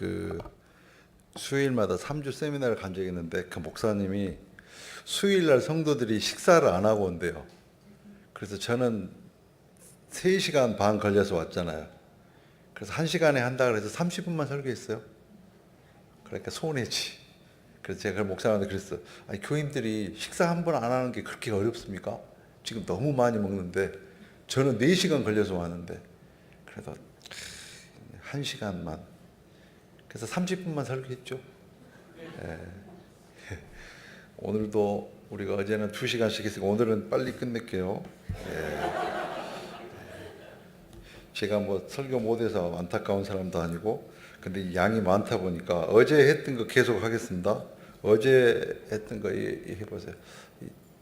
그 수요일마다 3주 세미나를 간 적이 있는데 그 목사님이 수요일날 성도들이 식사를 안 하고 온대요. 그래서 저는 3시간 반 걸려서 왔잖아요. 그래서 1시간에 한다 그래서 30분만 설교했어요. 그러니까 손해지. 그래서 제가 그 목사님한테 그랬어. 아니, 교인들이 식사 한 번 안 하는 게 그렇게 어렵습니까? 지금 너무 많이 먹는데 저는 4시간 걸려서 왔는데 그래도 1시간만. 그래서 30분만 설교했죠. 예. 오늘도 우리가 어제는 2시간씩 했으니까 오늘은 빨리 끝낼게요. 예. 제가 뭐 설교 못해서 안타까운 사람도 아니고, 근데 양이 많다 보니까 어제 했던 거 계속 하겠습니다. 어제 했던 거 해보세요.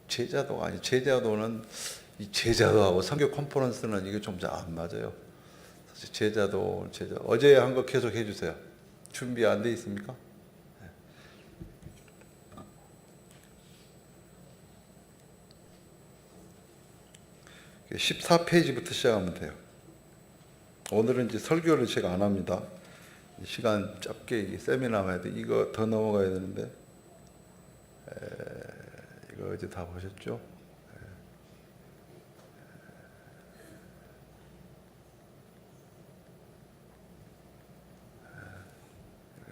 제자도 아니, 제자도는 이 제자도하고 성교 컨퍼런스는 이게 좀 잘 안 맞아요. 사실 제자도 어제 한 거 계속 해주세요. 준비 안 돼 있습니까? 14페이지부터 시작하면 돼요. 오늘은 이제 설교를 제가 안 합니다. 시간 짧게 세미나 해야 돼. 이거 더 넘어가야 되는데 이거 어제 다 보셨죠?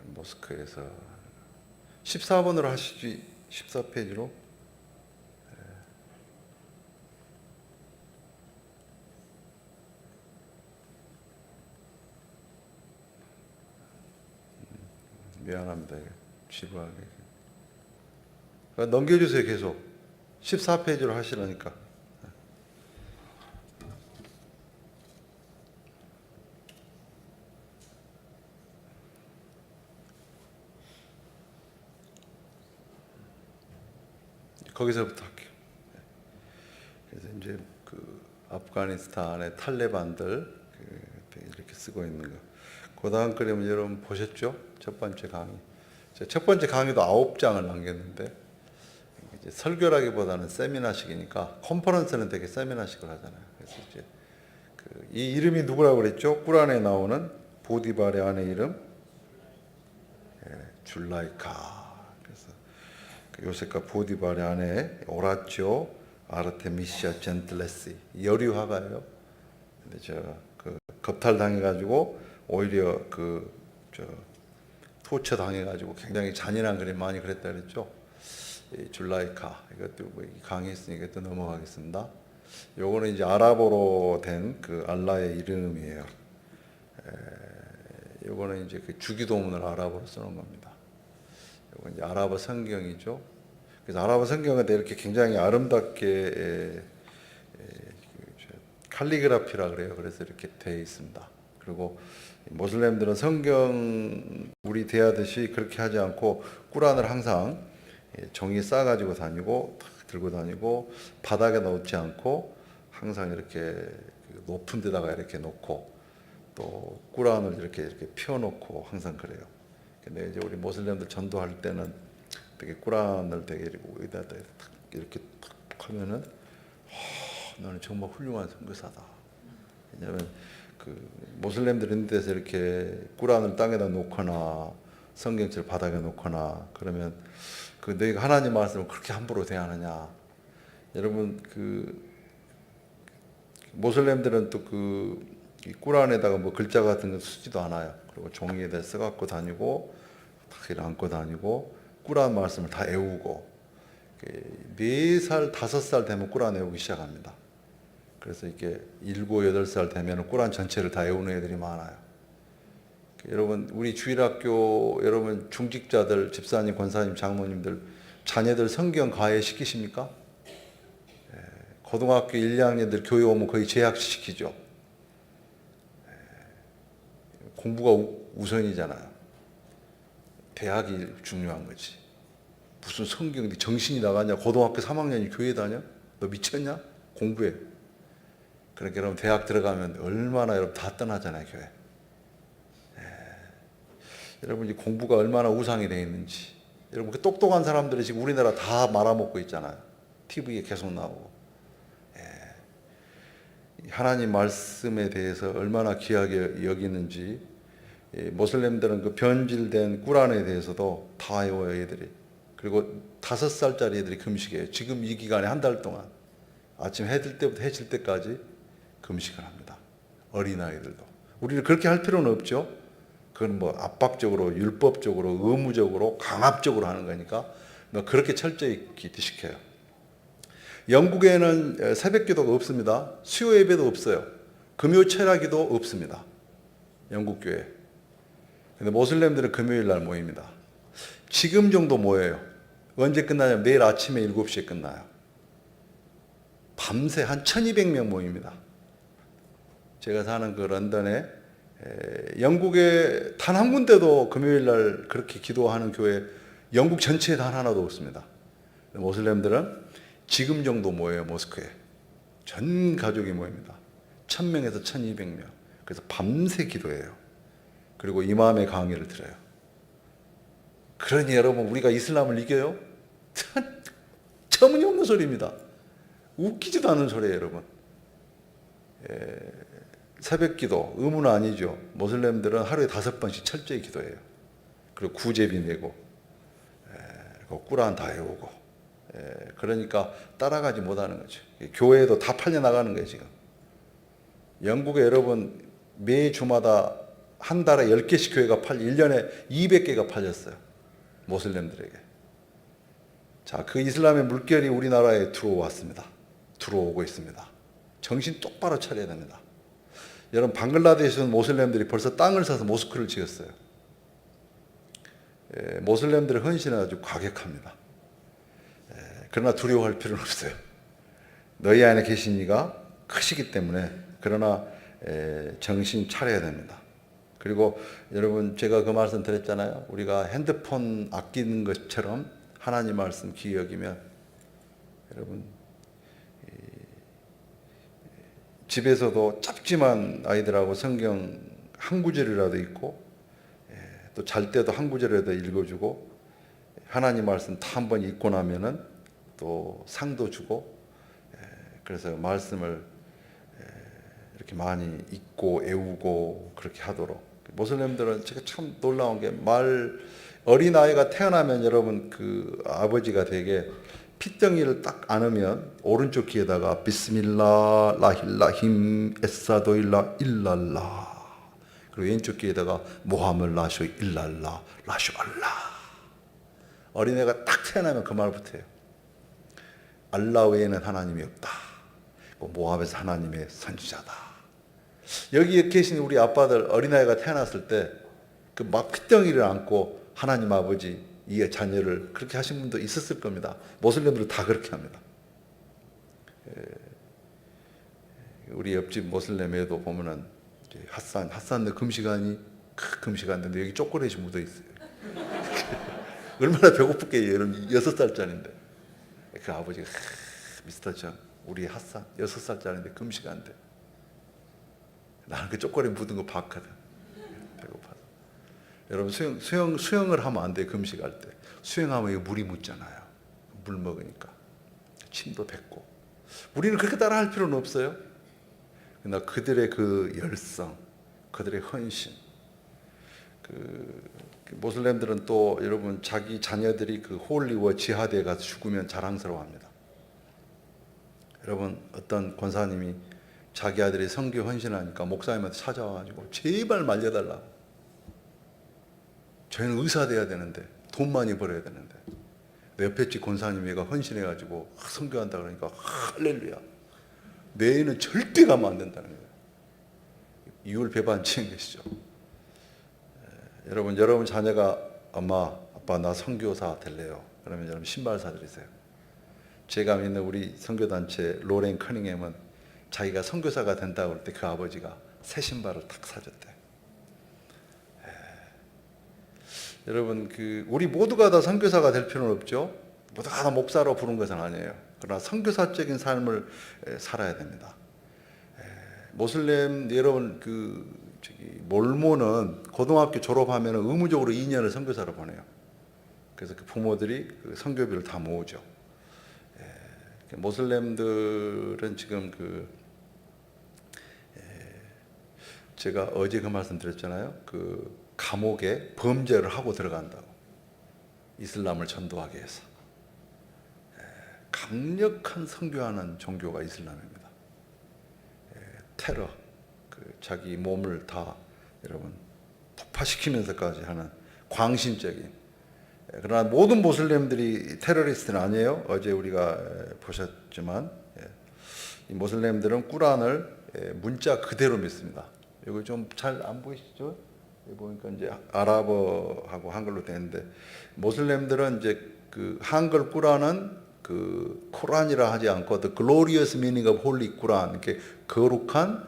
모스크에서 14번으로 하시지. 14페이지로. 미안합니다. 지루하게. 넘겨주세요. 계속 14페이지로 하시라니까. 거기서부터 할게요. 그래서 이제 그 아프가니스탄의 탈레반들 이렇게 쓰고 있는 거. 그 다음 그림은 여러분 보셨죠? 첫 번째 강의. 첫 번째 강의도 9장을 남겼는데, 이제 설교라기보다는 세미나식이니까, 컨퍼런스는 되게 세미나식을 하잖아요. 그래서 이제 이 이름이 누구라고 그랬죠? 꾸란에 나오는 보디발의 아내 이름, 줄라이카. 그래서 요셉과 보디발의 아내 오라치오 아르테미시아 젠틀레시, 여류화가예요. 근데 제가 겁탈 당해가지고 오히려 토처 당해가지고 굉장히 잔인한 그림 많이 그랬다 그랬죠. 이 줄라이카, 이것도 뭐 강의했으니까 또 넘어가겠습니다. 요거는 이제 아랍어로 된 그 알라의 이름이에요. 요거는 이제 그 주기도문을 아랍어로 쓰는 겁니다. 요건 이제 아랍어 성경이죠. 그래서 아랍어 성경은 이렇게 굉장히 아름답게 칼리그라피라 그래요. 그래서 이렇게 되어 있습니다. 그리고 모슬렘들은 성경 우리 대하듯이 그렇게 하지 않고 꾸란을 항상 종이에 싸가지고 다니고 들고 다니고 바닥에 놓지 않고 항상 이렇게 높은 데다가 이렇게 놓고 또 꾸란을 이렇게 펴놓고 항상 그래요. 근데 이제 우리 모슬렘들 전도할 때는 되게 꾸란을 되게 여기다 이렇게 탁 하면은 너는 정말 훌륭한 선교사다. 왜냐하면 그 모슬렘들 있는 데서 이렇게 꾸란을 땅에다 놓거나 성경책을 바닥에 놓거나 그러면 그 너희가 하나님 말씀을 그렇게 함부로 대하느냐. 여러분 그 모슬렘들은 또 그 꾸란에다가 뭐 글자 같은 거 쓰지도 않아요. 그리고 종이에다 써갖고 다니고 탁 이렇게 안고 다니고 꾸란 말씀을 다 외우고 4살, 5살 되면 꾸란 외우기 시작합니다. 그래서 이렇게 7, 8살 되면 꾸란 전체를 다 외우는 애들이 많아요. 여러분 우리 주일학교 여러분 중직자들, 집사님, 권사님, 장모님들 자녀들 성경 과외 시키십니까? 고등학교 1, 2학년들 교회 오면 거의 재학시키죠. 공부가 우선이잖아요. 대학이 중요한 거지. 무슨 성경, 정신이 나가냐? 고등학교 3학년이 교회 다녀? 너 미쳤냐? 공부해. 그러니까 여러분 대학 들어가면 얼마나 여러분 다 떠나잖아요, 교회. 여러분 이 공부가 얼마나 우상이 되어 있는지. 여러분 그 똑똑한 사람들이 지금 우리나라 다 말아먹고 있잖아요. TV에 계속 나오고. 하나님 말씀에 대해서 얼마나 귀하게 여기는지 모슬렘들은 그 변질된 꾸란에 대해서도 다 외워요, 애들이. 그리고 5살짜리 애들이 금식해요. 지금 이 기간에 한 달 동안 아침 해 뜰 때부터 해 질 때까지 금식을 합니다. 어린아이들도. 우리는 그렇게 할 필요는 없죠. 그건 뭐 압박적으로, 율법적으로, 의무적으로, 강압적으로 하는 거니까 뭐 그렇게 철저히 시켜요. 영국에는 새벽 기도가 없습니다. 수요 예배도 없어요. 금요 철야기도 없습니다. 영국 교회. 근데 모슬렘들은 금요일 날 모입니다. 지금 정도 모여요. 언제 끝나냐면 내일 아침에 7시에 끝나요. 밤새 한 1200명 모입니다. 제가 사는 그 런던에 영국에 단 한 군데도 금요일 날 그렇게 기도하는 교회 영국 전체에 단 하나도 없습니다. 모슬렘들은 지금 정도 모여요. 모스크에 전 가족이 모입니다. 1000명에서 1200명. 그래서 밤새 기도해요. 그리고 이맘에 강의를 들어요. 그러니 여러분, 우리가 이슬람을 이겨요? 터무니없는 소리입니다. 웃기지도 않은 소리예요, 여러분. 새벽 기도, 의무는 아니죠. 모슬렘들은 하루에 5번씩 철저히 기도해요. 그리고 구제비 내고, 꾸란 다 외우고. 그러니까 따라가지 못하는 거죠. 교회도 다 팔려나가는 거예요, 지금. 영국에 여러분, 매 주마다 한 달에 10개씩 교회가 1년에 200개가 팔렸어요. 모슬렘들에게. 자, 그 이슬람의 물결이 우리나라에 들어왔습니다. 들어오고 있습니다. 정신 똑바로 차려야 됩니다. 여러분, 방글라데시는 모슬렘들이 벌써 땅을 사서 모스크를 지었어요. 모슬렘들의 헌신은 아주 과격합니다. 그러나 두려워할 필요는 없어요. 너희 안에 계신 이가 크시기 때문에. 그러나 정신 차려야 됩니다. 그리고 여러분, 제가 그 말씀 드렸잖아요. 우리가 핸드폰 아끼는 것처럼 하나님 말씀 기억이면, 여러분 집에서도 짧지만 아이들하고 성경 한 구절이라도 읽고, 또 잘 때도 한 구절이라도 읽어주고, 하나님 말씀 다 한번 읽고 나면은 또 상도 주고, 그래서 말씀을 이렇게 많이 읽고 외우고 그렇게 하도록. 모슬렘들은 제가 참 놀라운 게, 어린아이가 태어나면 여러분, 그 아버지가 되게 핏덩이를 딱 안으면 오른쪽 귀에다가 비스밀라 라힐라힘 에사도일라 일랄라, 그리고 왼쪽 귀에다가 모하멜 라쇼 일랄라 라쇼 알라. 어린애가 딱 태어나면 그 말부터 해요. 알라 외에는 하나님이 없다. 모압에서 하나님의 선지자다. 여기 계신 우리 아빠들, 어린아이가 태어났을 때 그 막 핏덩이를 안고 하나님 아버지 이 자녀를 그렇게 하신 분도 있었을 겁니다. 모슬렘들은 다 그렇게 합니다. 우리 옆집 모슬렘에도 보면은 핫산 너 금시간이 금시간인데 여기 초콜릿이 묻어 있어요. 얼마나 배고프게, 여러분, 6살짜리인데. 그 아버지가 미스터 정, 우리 핫산 6살짜리인데 금시간인데. 나는 그 초콜릿 묻은 거 봤거든. 배고파서. 여러분, 수영을 하면 안 돼. 금식할 때 수영하면 이거 물이 묻잖아요. 물 먹으니까 침도 뱉고. 우리는 그렇게 따라할 필요는 없어요. 그러나 그들의 그 열성, 그들의 헌신, 그 모슬렘들은 또 여러분, 자기 자녀들이 그 홀리워 지하드에 가서 죽으면 자랑스러워합니다. 여러분, 어떤 권사님이 자기 아들이 선교 헌신하니까 목사님한테 찾아와가지고 제발 말려달라고. 저희는 의사 돼야 되는데, 돈 많이 벌어야 되는데. 내 옆에 집 권사님이 얘가 헌신해가지고 선교한다 그러니까 할렐루야. 내 애는 절대 가면 안 된다는 거예요. 이율 배반치인 것이죠. 여러분 자녀가 엄마, 아빠 나 선교사 될래요. 그러면 여러분 신발 사드리세요. 제가 믿는 우리 선교단체 로렌 커닝햄은 자기가 선교사가 된다고 할 때 그 아버지가 새 신발을 탁 사줬대요. 여러분, 우리 모두가 다 선교사가 될 필요는 없죠. 모두가 다 목사로 부른 것은 아니에요. 그러나 선교사적인 삶을 살아야 됩니다. 모슬렘 여러분, 몰모는 고등학교 졸업하면 의무적으로 2년을 선교사로 보내요. 그래서 그 부모들이 그 선교비를 다 모으죠. 모슬렘들은 지금 제가 어제 그 말씀 드렸잖아요. 그 감옥에 범죄를 하고 들어간다고. 이슬람을 전도하기 위해서. 강력한 선교하는 종교가 이슬람입니다. 테러, 자기 몸을 다 여러분 폭파시키면서까지 하는 광신적인. 그러나 모든 모슬렘들이 테러리스트는 아니에요. 어제 우리가 보셨지만 이 모슬렘들은 꾸란을 문자 그대로 믿습니다. 이거 좀 잘 안 보이시죠? 여기 보니까 이제 아랍어하고 한글로 되는데 모슬렘들은 이제 그 한글 꾸란은 그 코란이라 하지 않고 The Glorious Meaning of Holy Quran, 이렇게 거룩한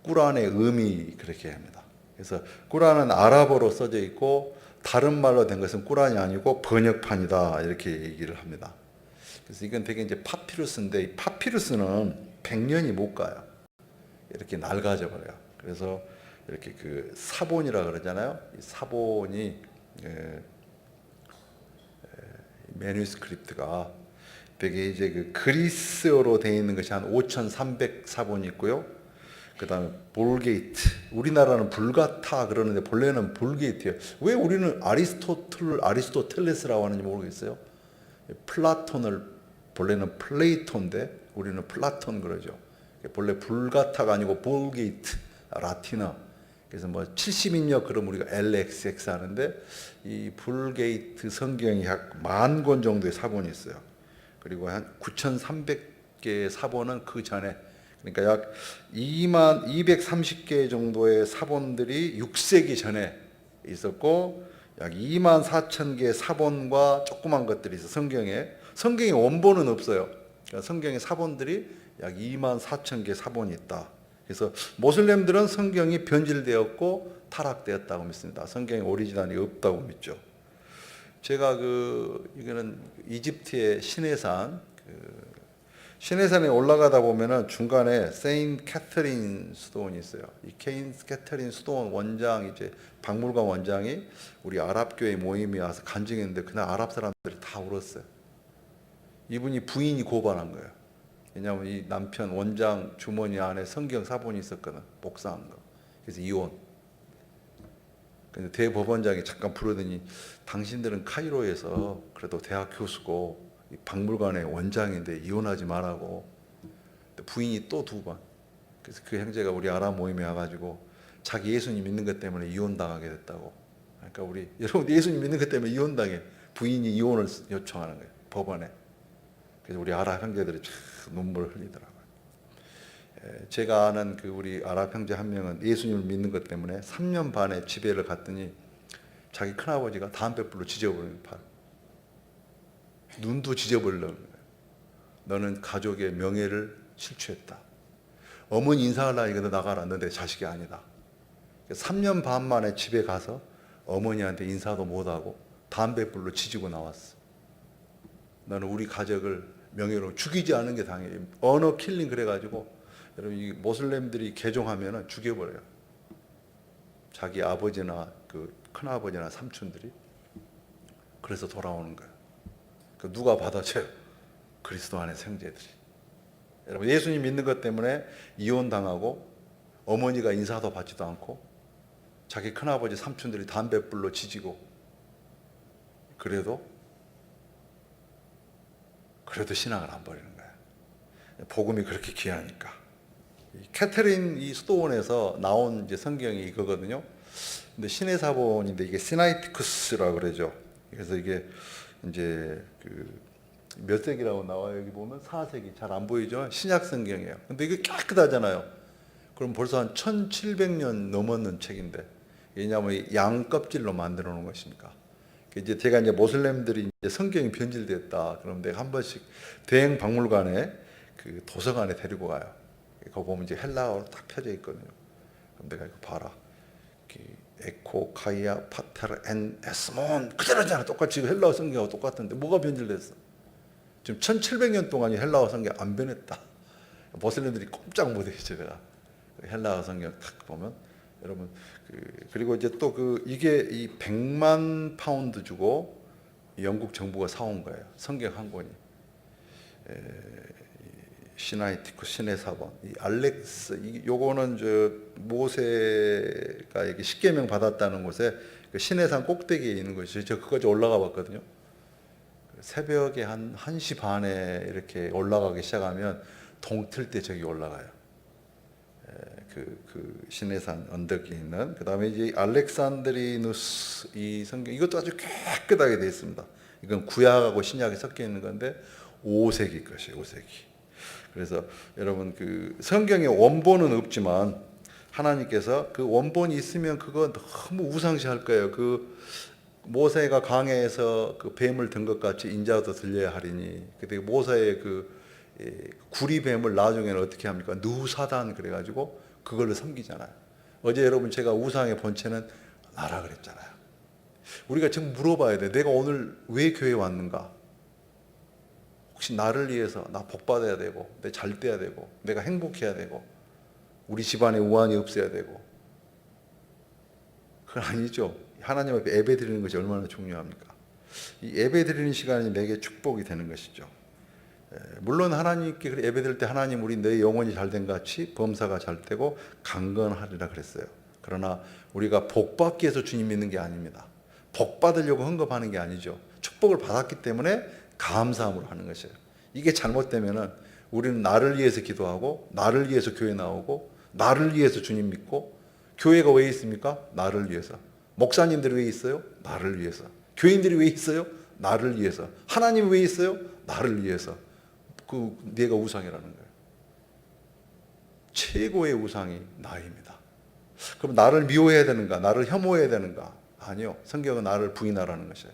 꾸란의 의미 그렇게 합니다. 그래서 꾸란은 아랍어로 써져 있고 다른 말로 된 것은 꾸란이 아니고 번역판이다 이렇게 얘기를 합니다. 그래서 이건 되게 이제 파피루스인데 이 파피루스는 100년이 못 가요. 이렇게 낡아져 버려요. 그래서 이렇게 그 사본이라 그러잖아요. 이 사본이 매뉴스크립트가 되게 이제 그 그리스어로 되어 있는 것이 한 5,300 사본이 있고요. 그다음에 볼게이트. 우리나라는 불가타 그러는데 본래는 볼게이트예요. 왜 우리는 아리스토텔레스라고 하는지 모르겠어요. 플라톤을 본래는 플레이토인데 우리는 플라톤 그러죠. 본래 불가타가 아니고 볼게이트, 라틴어. 그래서 뭐 70인역 그럼 우리가 LXX 하는데 이 볼게이트 성경이 약 10,000권 정도의 사본이 있어요. 그리고 한 9,300개의 사본은 그 전에, 그러니까 약 2230개 정도의 사본들이 6세기 전에 있었고 약 24,000개의 사본과 조그만 것들이 있어. 성경의 원본은 없어요. 그러니까 성경의 사본들이 약 24,000개 사본이 있다. 그래서 모슬렘들은 성경이 변질되었고 타락되었다고 믿습니다. 성경의 오리지널이 없다고 믿죠. 제가 이거는 이집트의 시내산에 올라가다 보면은 중간에 세인트 캐서린 수도원이 있어요. 이 캐서린 수도원 원장 이제 박물관 원장이 우리 아랍 교회 모임에 와서 간증했는데 그날 아랍 사람들이 다 울었어요. 이분이 부인이 고발한 거예요. 왜냐하면 이 남편 원장 주머니 안에 성경 사본이 있었거든. 복사한 거. 그래서 이혼. 근데 대법원장이 잠깐 부르더니 당신들은 카이로에서 그래도 대학 교수고 박물관의 원장인데 이혼하지 말라고. 부인이 또 2번. 그래서 그 형제가 우리 아랍 모임에 와가지고 자기 예수님 믿는 것 때문에 이혼당하게 됐다고. 그러니까 우리 여러분 예수님 믿는 것 때문에 이혼당해. 부인이 이혼을 요청하는 거예요. 법원에. 그래서 우리 아랍 형제들이 참 눈물을 흘리더라고요. 제가 아는 그 우리 아랍 형제 한 명은 예수님을 믿는 것 때문에 3년 반에 집회를 갔더니 자기 큰아버지가 담뱃불로 지져버린 팔. 눈도 지져버리려는 거예요. 너는 가족의 명예를 실추했다. 어머니 인사하려니까 너 나가라. 너 내 자식이 아니다. 3년 반 만에 집에 가서 어머니한테 인사도 못하고 담뱃불로 지지고 나왔어. 너는 우리 가족을 명예로 죽이지 않은 게 당해. 언어 킬링 그래가지고 여러분 이 모슬렘들이 개종하면은 죽여버려요. 자기 아버지나 그 큰아버지나 삼촌들이. 그래서 돌아오는 거예요. 누가 받아줘요? 그리스도 안의 형제들이. 여러분 예수님 믿는 것 때문에 이혼당하고 어머니가 인사도 받지도 않고 자기 큰아버지 삼촌들이 담뱃불로 지지고 그래도 신앙을 안 버리는 거예요. 복음이 그렇게 귀하니까. 캐터린 이 수도원에서 나온 이제 성경이 이거거든요. 근데 신의 사본인데 이게 시나이티쿠스라고 그러죠. 그래서 이게 이제 몇 세기라고 나와요. 여기 보면 4세기 잘 안 보이죠? 신약 성경이에요. 근데 이게 깨끗하잖아요. 그럼 벌써 한 1700년 넘었는 책인데 왜냐하면 양 껍질로 만들어 놓은 것이니까. 이제 제가 이제 모슬렘들이 이제 성경이 변질됐다. 그럼 내가 한 번씩 대형 박물관에 그 도서관에 데리고 가요. 그거 보면 이제 헬라어로 딱 펴져 있거든요. 그럼 내가 이거 봐라. 에코, 카이아, 파테르, 엔, 에스몬 그대로잖아. 똑같이 헬라어 성경하고 똑같은데 뭐가 변질됐어? 지금 1700년 동안 이 헬라어 성경 안 변했다. 모슬렘들이 꼼짝 못했죠. 제가 헬라어 성경 딱 보면 여러분 그리고 이제 또 이게 이 100만 파운드 주고 영국 정부가 사온 거예요. 성경 한 권이. 시나이티쿠 신의 사번, 이 알렉스, 요거는 저 모세가 이게 십계명 받았다는 곳에 그 시내산 꼭대기에 있는 것이, 저 그까지 올라가 봤거든요. 새벽에 한 1시 반에 이렇게 올라가기 시작하면 동틀 때 저기 올라가요. 그 시내산 언덕에 있는. 그 다음에 이제 알렉산드리누스 이 성경, 이것도 아주 깨끗하게 되어 있습니다. 이건 구약하고 신약이 섞여 있는 건데 5세기 것이에요. 5세기. 그래서 여러분 그 성경의 원본은 없지만 하나님께서 그 원본이 있으면 그거 너무 우상시할 거예요. 그 모세가 강에서 그 뱀을 든 것 같이 인자도 들려야 하리니. 그때 모세의 그 구리뱀을 나중에는 어떻게 합니까? 누사단 그래가지고 그걸로 섬기잖아요. 어제 여러분 제가 우상의 본체는 나라 그랬잖아요. 우리가 지금 물어봐야 돼. 내가 오늘 왜 교회에 왔는가? 혹시 나를 위해서 나 복 받아야 되고, 내 잘 돼야 되고, 내가 행복해야 되고, 우리 집안에 우환이 없어야 되고. 그건 아니죠. 하나님 앞에 예배 드리는 것이 얼마나 중요합니까? 이 예배 드리는 시간이 내게 축복이 되는 것이죠. 물론 하나님께 예배 드릴 때 하나님 우리 내 영혼이 잘된 같이 범사가 잘 되고 강건하리라 그랬어요. 그러나 우리가 복 받기 위해서 주님 믿는 게 아닙니다. 복 받으려고 헌금하는 게 아니죠. 축복을 받았기 때문에 감사함으로 하는 것이에요. 이게 잘못되면은 우리는 나를 위해서 기도하고, 나를 위해서 교회 나오고, 나를 위해서 주님 믿고. 교회가 왜 있습니까? 나를 위해서. 목사님들이 왜 있어요? 나를 위해서. 교인들이 왜 있어요? 나를 위해서. 하나님 왜 있어요? 나를 위해서. 그 내가 우상이라는 거예요. 최고의 우상이 나입니다. 그럼 나를 미워해야 되는가? 나를 혐오해야 되는가? 아니요. 성경은 나를 부인하라는 것이에요.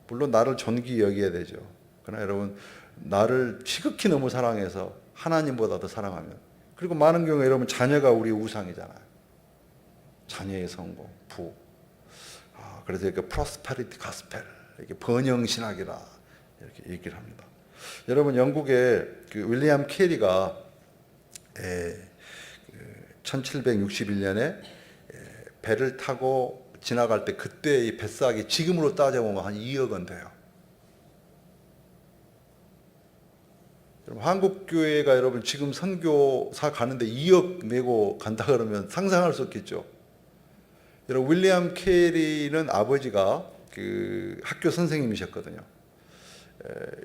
물론 나를 존귀히 여겨야 되죠. 그러나 여러분, 나를 지극히 너무 사랑해서 하나님보다 더 사랑하면, 그리고 많은 경우에 여러분 자녀가 우리 우상이잖아요. 자녀의 성공, 부. 그래서 이렇게 프로스페리티 가스펠, 이렇게 번영 신학이라 이렇게 얘기를 합니다. 여러분 영국의 그 윌리엄 캐리가 1761년에 배를 타고 지나갈 때 그때 이 뱃삭이 지금으로 따져보면 한 2억 원 돼요. 여러분 한국 교회가 여러분 지금 선교사 가는데 2억 내고 간다 그러면 상상할 수 없겠죠. 여러분 윌리엄 캐리는 아버지가 그 학교 선생님이셨거든요.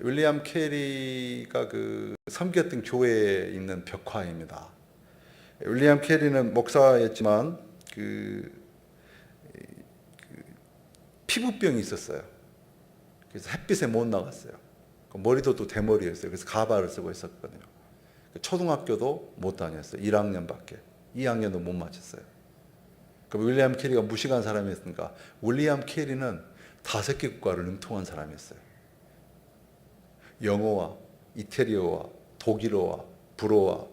윌리엄 캐리가 그 섬겼던 교회에 있는 벽화입니다. 윌리엄 캐리는 목사였지만 그 피부병이 있었어요. 그래서 햇빛에 못 나갔어요. 머리도 또 대머리였어요. 그래서 가발을 쓰고 있었거든요. 초등학교도 못 다녔어요. 1학년밖에. 2학년도 못 마쳤어요. 그럼 윌리엄 캐리가 무식한 사람이었으니까 윌리엄 캐리는 5개 국가를 능통한 사람이었어요. 영어와 이태리어와 독일어와 불어와.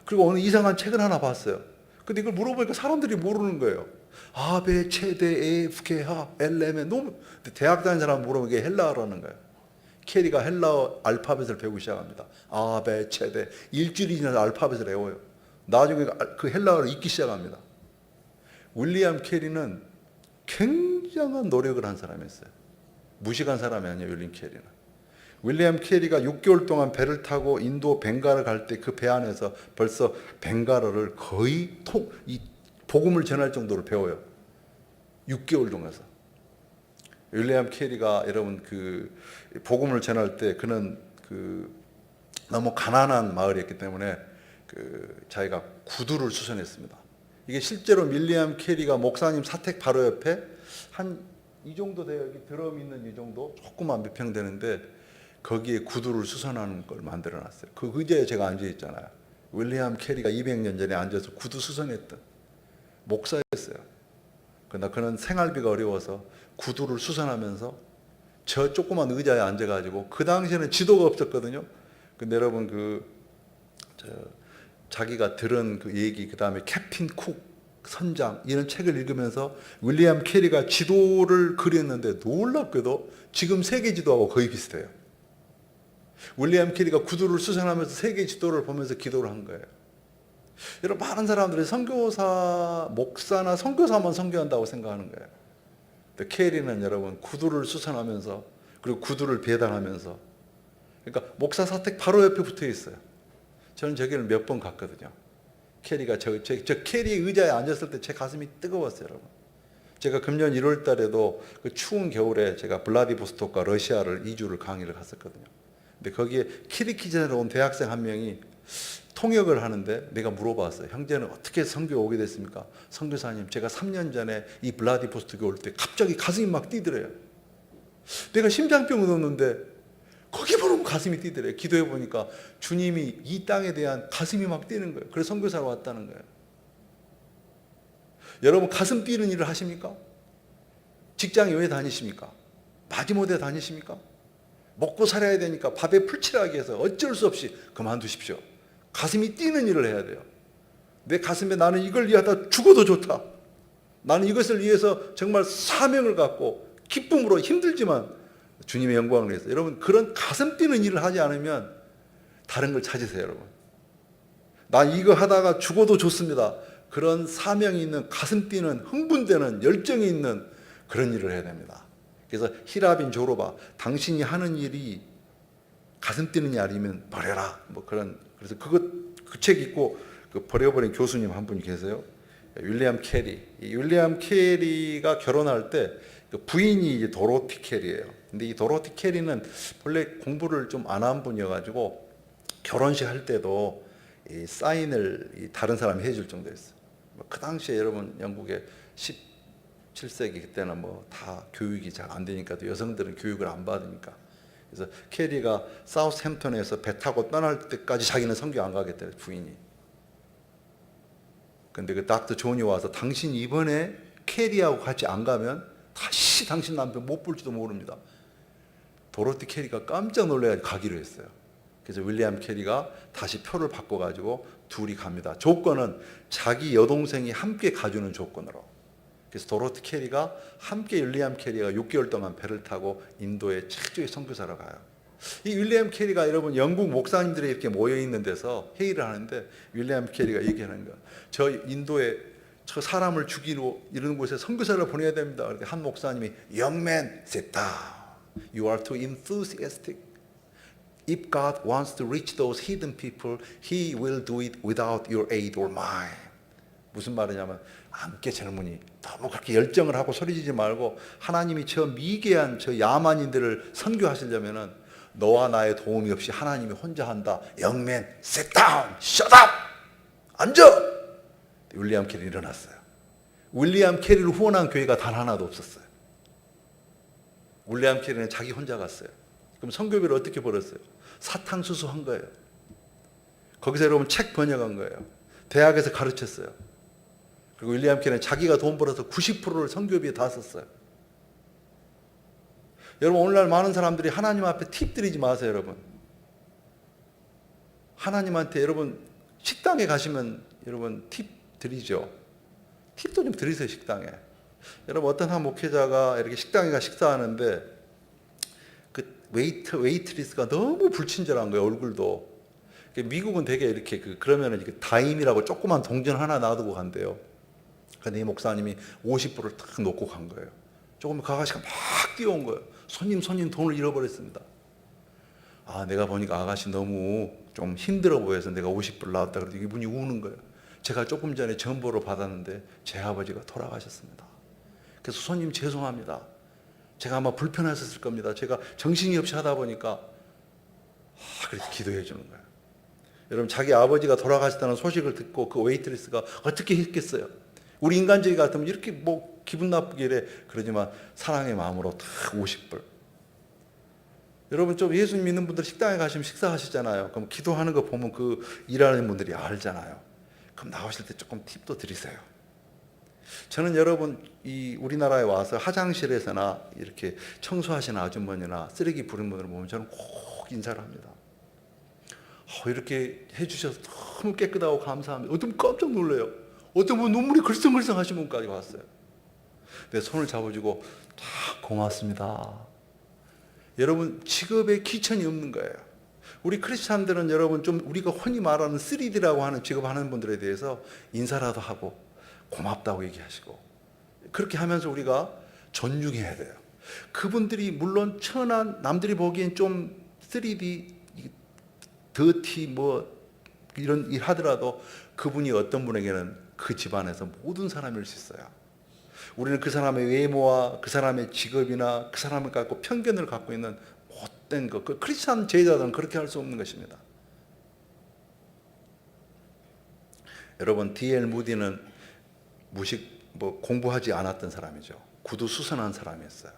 그리고 어느 이상한 책을 하나 봤어요. 근데 이걸 물어보니까 사람들이 모르는 거예요. 아베 체데 에프케하 엘레메. 너무 대학 다닌 사람 물어보면 이게 헬라어라는 거예요. 캐리가 헬라어 알파벳을 배우기 시작합니다. 아베 체데. 일주일이 지나서 알파벳을 외워요. 나중에 그 헬라어를 읽기 시작합니다. 윌리엄 캐리는 굉장한 노력을 한 사람이었어요. 무식한 사람이 아니에요. 윌리엄 캐리는. 윌리엄 캐리가 6개월 동안 배를 타고 인도 벵갈을 갈 때 그 배 안에서 벌써 벵갈어를 거의 이 복음을 전할 정도로 배워요. 6개월 동안서. 윌리엄 캐리가 여러분 그 복음을 전할 때 그는 그 너무 가난한 마을이었기 때문에 그 자기가 구두를 수선했습니다. 이게 실제로 윌리엄 캐리가 목사님 사택 바로 옆에 한 이 정도 돼요. 여기 드럼 있는 이 정도 조그만 몇 평 되는데 거기에 구두를 수선하는 걸 만들어 놨어요. 그 의자에 제가 앉아 있잖아요. 윌리엄 캐리가 200년 전에 앉아서 구두 수선했던 목사였어요. 그러나 그는 생활비가 어려워서 구두를 수선하면서 저 조그만 의자에 앉아가지고, 그 당시에는 지도가 없었거든요. 근데 여러분 자기가 들은 그 얘기, 그 다음에 캡틴 쿡 선장 이런 책을 읽으면서 윌리엄 캐리가 지도를 그렸는데 놀랍게도 지금 세계 지도하고 거의 비슷해요. 윌리엄 캐리가 구두를 수선하면서 세계 지도를 보면서 기도를 한 거예요. 여러분 많은 사람들이 선교사, 목사나 선교사만 선교한다고 생각하는 거예요. 근데 캐리는 여러분 구두를 수선하면서, 그리고 구두를 배달하면서, 그러니까 목사 사택 바로 옆에 붙어 있어요. 저는 저기를 몇 번 갔거든요. 캐리가 저 캐리 의자에 앉았을 때 제 가슴이 뜨거웠어요, 여러분. 제가 금년 1월 달에도 그 추운 겨울에 제가 블라디보스톡과 러시아를 2주를 강의를 갔었거든요. 근데 거기에 키르기즈에서 온 대학생 한 명이 통역을 하는데 내가 물어봤어요. 형제는 어떻게 선교 오게 됐습니까? 선교사님, 제가 3년 전에 이 블라디보스톡에 올 때 갑자기 가슴이 막 뛰더래요. 내가 심장병을 얻었는데 거기 보면 가슴이 뛰더래요. 기도해 보니까 주님이 이 땅에 대한 가슴이 막 뛰는 거예요. 그래서 선교사로 왔다는 거예요. 여러분 가슴 뛰는 일을 하십니까? 직장에 왜 다니십니까? 마지못해 다니십니까? 먹고 살아야 되니까 밥에 풀칠하기 위해서 어쩔 수 없이 그만두십시오. 가슴이 뛰는 일을 해야 돼요. 내 가슴에 나는 이걸 위하다 죽어도 좋다. 나는 이것을 위해서 정말 사명을 갖고 기쁨으로 힘들지만 주님의 영광을 위해서. 여러분 그런 가슴 뛰는 일을 하지 않으면 다른 걸 찾으세요, 여러분. 나 이거 하다가 죽어도 좋습니다. 그런 사명이 있는 가슴 뛰는 흥분되는 열정이 있는 그런 일을 해야 됩니다. 그래서 히라빈 조로바, 당신이 하는 일이 가슴 뛰는 일이 아니면 버려라. 뭐 그런. 그래서 그 책 읽고 그 버려버린 교수님 한 분이 계세요. 윌리엄 캐리. 이 윌리엄 캐리가 결혼할 때 그 부인이 이제 도로티 캐리예요. 근데 이 도로티 캐리는 원래 공부를 좀 안 한 분이어가지고 결혼식 할 때도 이 사인을 이 다른 사람이 해줄 정도였어요. 그 당시에 여러분 영국의 17세기 그때는 뭐 다 교육이 잘 안 되니까 또 여성들은 교육을 안 받으니까. 그래서 캐리가 사우스햄턴에서 배 타고 떠날 때까지 자기는 선교 안 가겠대요, 부인이. 근데 그 닥터 존이 와서 당신 이번에 캐리하고 같이 안 가면 다시 당신 남편 못 볼지도 모릅니다. 도로티 캐리가 깜짝 놀래가지고 가기로 했어요. 그래서 윌리엄 캐리가 다시 표를 바꿔가지고 둘이 갑니다. 조건은 자기 여동생이 함께 가주는 조건으로. 그래서 도로티 캐리가 함께 윌리엄 캐리가 6개월 동안 배를 타고 인도의 최초의 선교사로 가요. 이 윌리엄 캐리가 여러분 영국 목사님들이 이렇게 모여 있는 데서 회의를 하는데 윌리엄 캐리가 얘기하는 거야. 저 인도에 저 사람을 죽이고 이런 곳에 선교사를 보내야 됩니다. 그런데 한 목사님이 Young man, sit down. You are too enthusiastic. If God wants to reach those hidden people, He will do it without your aid or mine. 무슨 말이냐면 함께 젊은이 너무 그렇게 열정을 하고 소리지지 말고 하나님이 저 미개한 저 야만인들을 선교하시려면은 너와 나의 도움이 없이 하나님이 혼자 한다. Young man, sit down, shut up. 앉아. 윌리엄 캐리 일어났어요. 윌리엄 캐리를 후원한 교회가 단 하나도 없었어요. 윌리엄 캐리는 자기 혼자 갔어요. 그럼 선교비를 어떻게 벌었어요? 사탕수수 한 거예요. 거기서 여러분 책 번역한 거예요. 대학에서 가르쳤어요. 그리고 윌리엄 캐리는 자기가 돈 벌어서 90%를 선교비에 다 썼어요. 여러분 오늘날 많은 사람들이 하나님 앞에 팁 드리지 마세요, 여러분. 하나님한테 여러분 식당에 가시면 여러분 팁 드리죠. 팁도 좀 드리세요, 식당에. 여러분 어떤 한 목회자가 이렇게 식당에 가 식사하는데 그 웨이트리스가 너무 불친절한 거예요, 얼굴도. 미국은 되게 이렇게 그러면은 다임이라고 조그만 동전 하나 놔두고 간대요. 근데 이 목사님이 50불을 딱 놓고 간 거예요. 조금 그 아가씨가 막 뛰어온 거예요. 손님 돈을 잃어버렸습니다. 아, 내가 보니까 아가씨 너무 좀 힘들어 보여서 내가 50불 나왔다 그러더니 이분이 우는 거예요. 제가 조금 전에 전보를 받았는데 제 아버지가 돌아가셨습니다. 그래서 손님 죄송합니다. 제가 아마 불편하셨을 겁니다. 제가 정신이 없이 하다 보니까 그래서 기도해 주는 거예요. 여러분 자기 아버지가 돌아가셨다는 소식을 듣고 그 웨이트리스가 어떻게 했겠어요? 우리 인간적이 같으면 이렇게 뭐 기분 나쁘게 이래. 그러지만 사랑의 마음으로 다 50불. 여러분 좀 예수 믿는 분들 식당에 가시면 식사하시잖아요. 그럼 기도하는 거 보면 그 일하는 분들이 알잖아요. 그럼 나오실 때 조금 팁도 드리세요. 저는 여러분 이 우리나라에 와서 화장실에서나 이렇게 청소하시는 아주머니나 쓰레기 부른 분을 보면 저는 꼭 인사를 합니다. 이렇게 해주셔서 너무 깨끗하고 감사합니다. 어떤 분 깜짝 놀래요. 어떤 분 눈물이 글썽글썽 하신 분까지 왔어요. 내 손을 잡아주고 고맙습니다. 여러분 직업에 귀천이 없는 거예요. 우리 크리스찬들은 여러분 좀 우리가 흔히 말하는 3D라고 하는 직업하는 분들에 대해서 인사라도 하고 고맙다고 얘기하시고 그렇게 하면서 우리가 존중해야 돼요. 그분들이 물론 천한 남들이 보기엔 좀 3D 더티 뭐 이런 일 하더라도 그분이 어떤 분에게는 그 집안에서 모든 사람일 수 있어요. 우리는 그 사람의 외모와 그 사람의 직업이나 그 사람을 갖고 편견을 갖고 있는 못된 것, 그 크리스찬 제자들은 그렇게 할 수 없는 것입니다. 여러분, D.L. 무디는 공부하지 않았던 사람이죠. 구두 수선한 사람이었어요.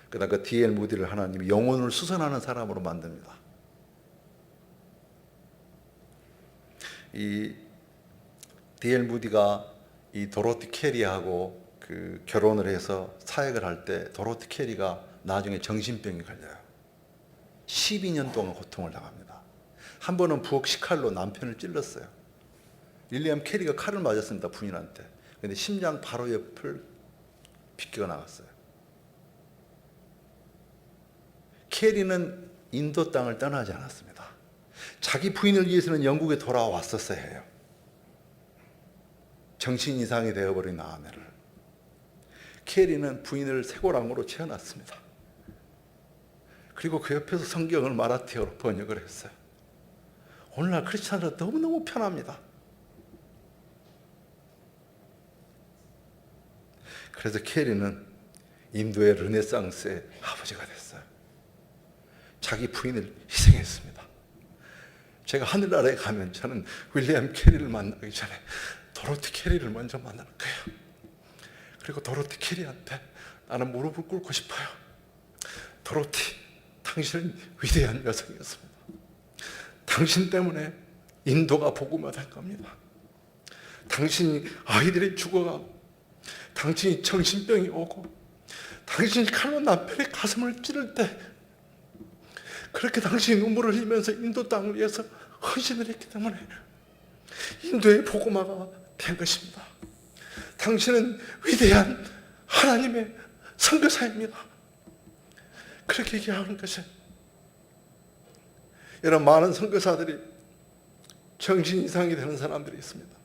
그러다 그 D.L. 무디를 하나님이 영혼을 수선하는 사람으로 만듭니다. 이 D.L. 무디가 이 도로티 캐리하고 그 결혼을 해서 사역을 할 때 도로티 캐리가 나중에 정신병이 걸려요. 12년 동안 고통을 당합니다. 한 번은 부엌 식칼로 남편을 찔렀어요. 윌리엄 캐리가 칼을 맞았습니다, 부인한테. 근데 심장 바로 옆을 비껴 나갔어요. 캐리는 인도 땅을 떠나지 않았습니다. 자기 부인을 위해서는 영국에 돌아왔었어야 해요. 정신 이상이 되어버린 아내를. 캐리는 부인을 쇠고랑으로 채워놨습니다. 그리고 그 옆에서 성경을 마라티어로 번역을 했어요. 오늘날 크리스찬들은 너무너무 편합니다. 그래서 캐리는 인도의 르네상스의 아버지가 됐어요. 자기 부인을 희생했습니다. 제가 하늘나라에 가면 저는 윌리엄 캐리를 만나기 전에 도로티 캐리를 먼저 만날 거예요. 그리고 도로티 캐리한테 나는 무릎을 꿇고 싶어요. 도로티, 당신은 위대한 여성이었습니다. 당신 때문에 인도가 복음화될 겁니다. 당신이 아이들이 죽어가고 당신이 정신병이 오고 당신이 칼로 남편의 가슴을 찌를 때 그렇게 당신이 눈물을 흘리면서 인도 땅을 위해서 헌신을 했기 때문에 인도의 복음화가 된 것입니다. 당신은 위대한 하나님의 선교사입니다. 그렇게 얘기하는 것이, 이런 많은 선교사들이 정신 이상이 되는 사람들이 있습니다.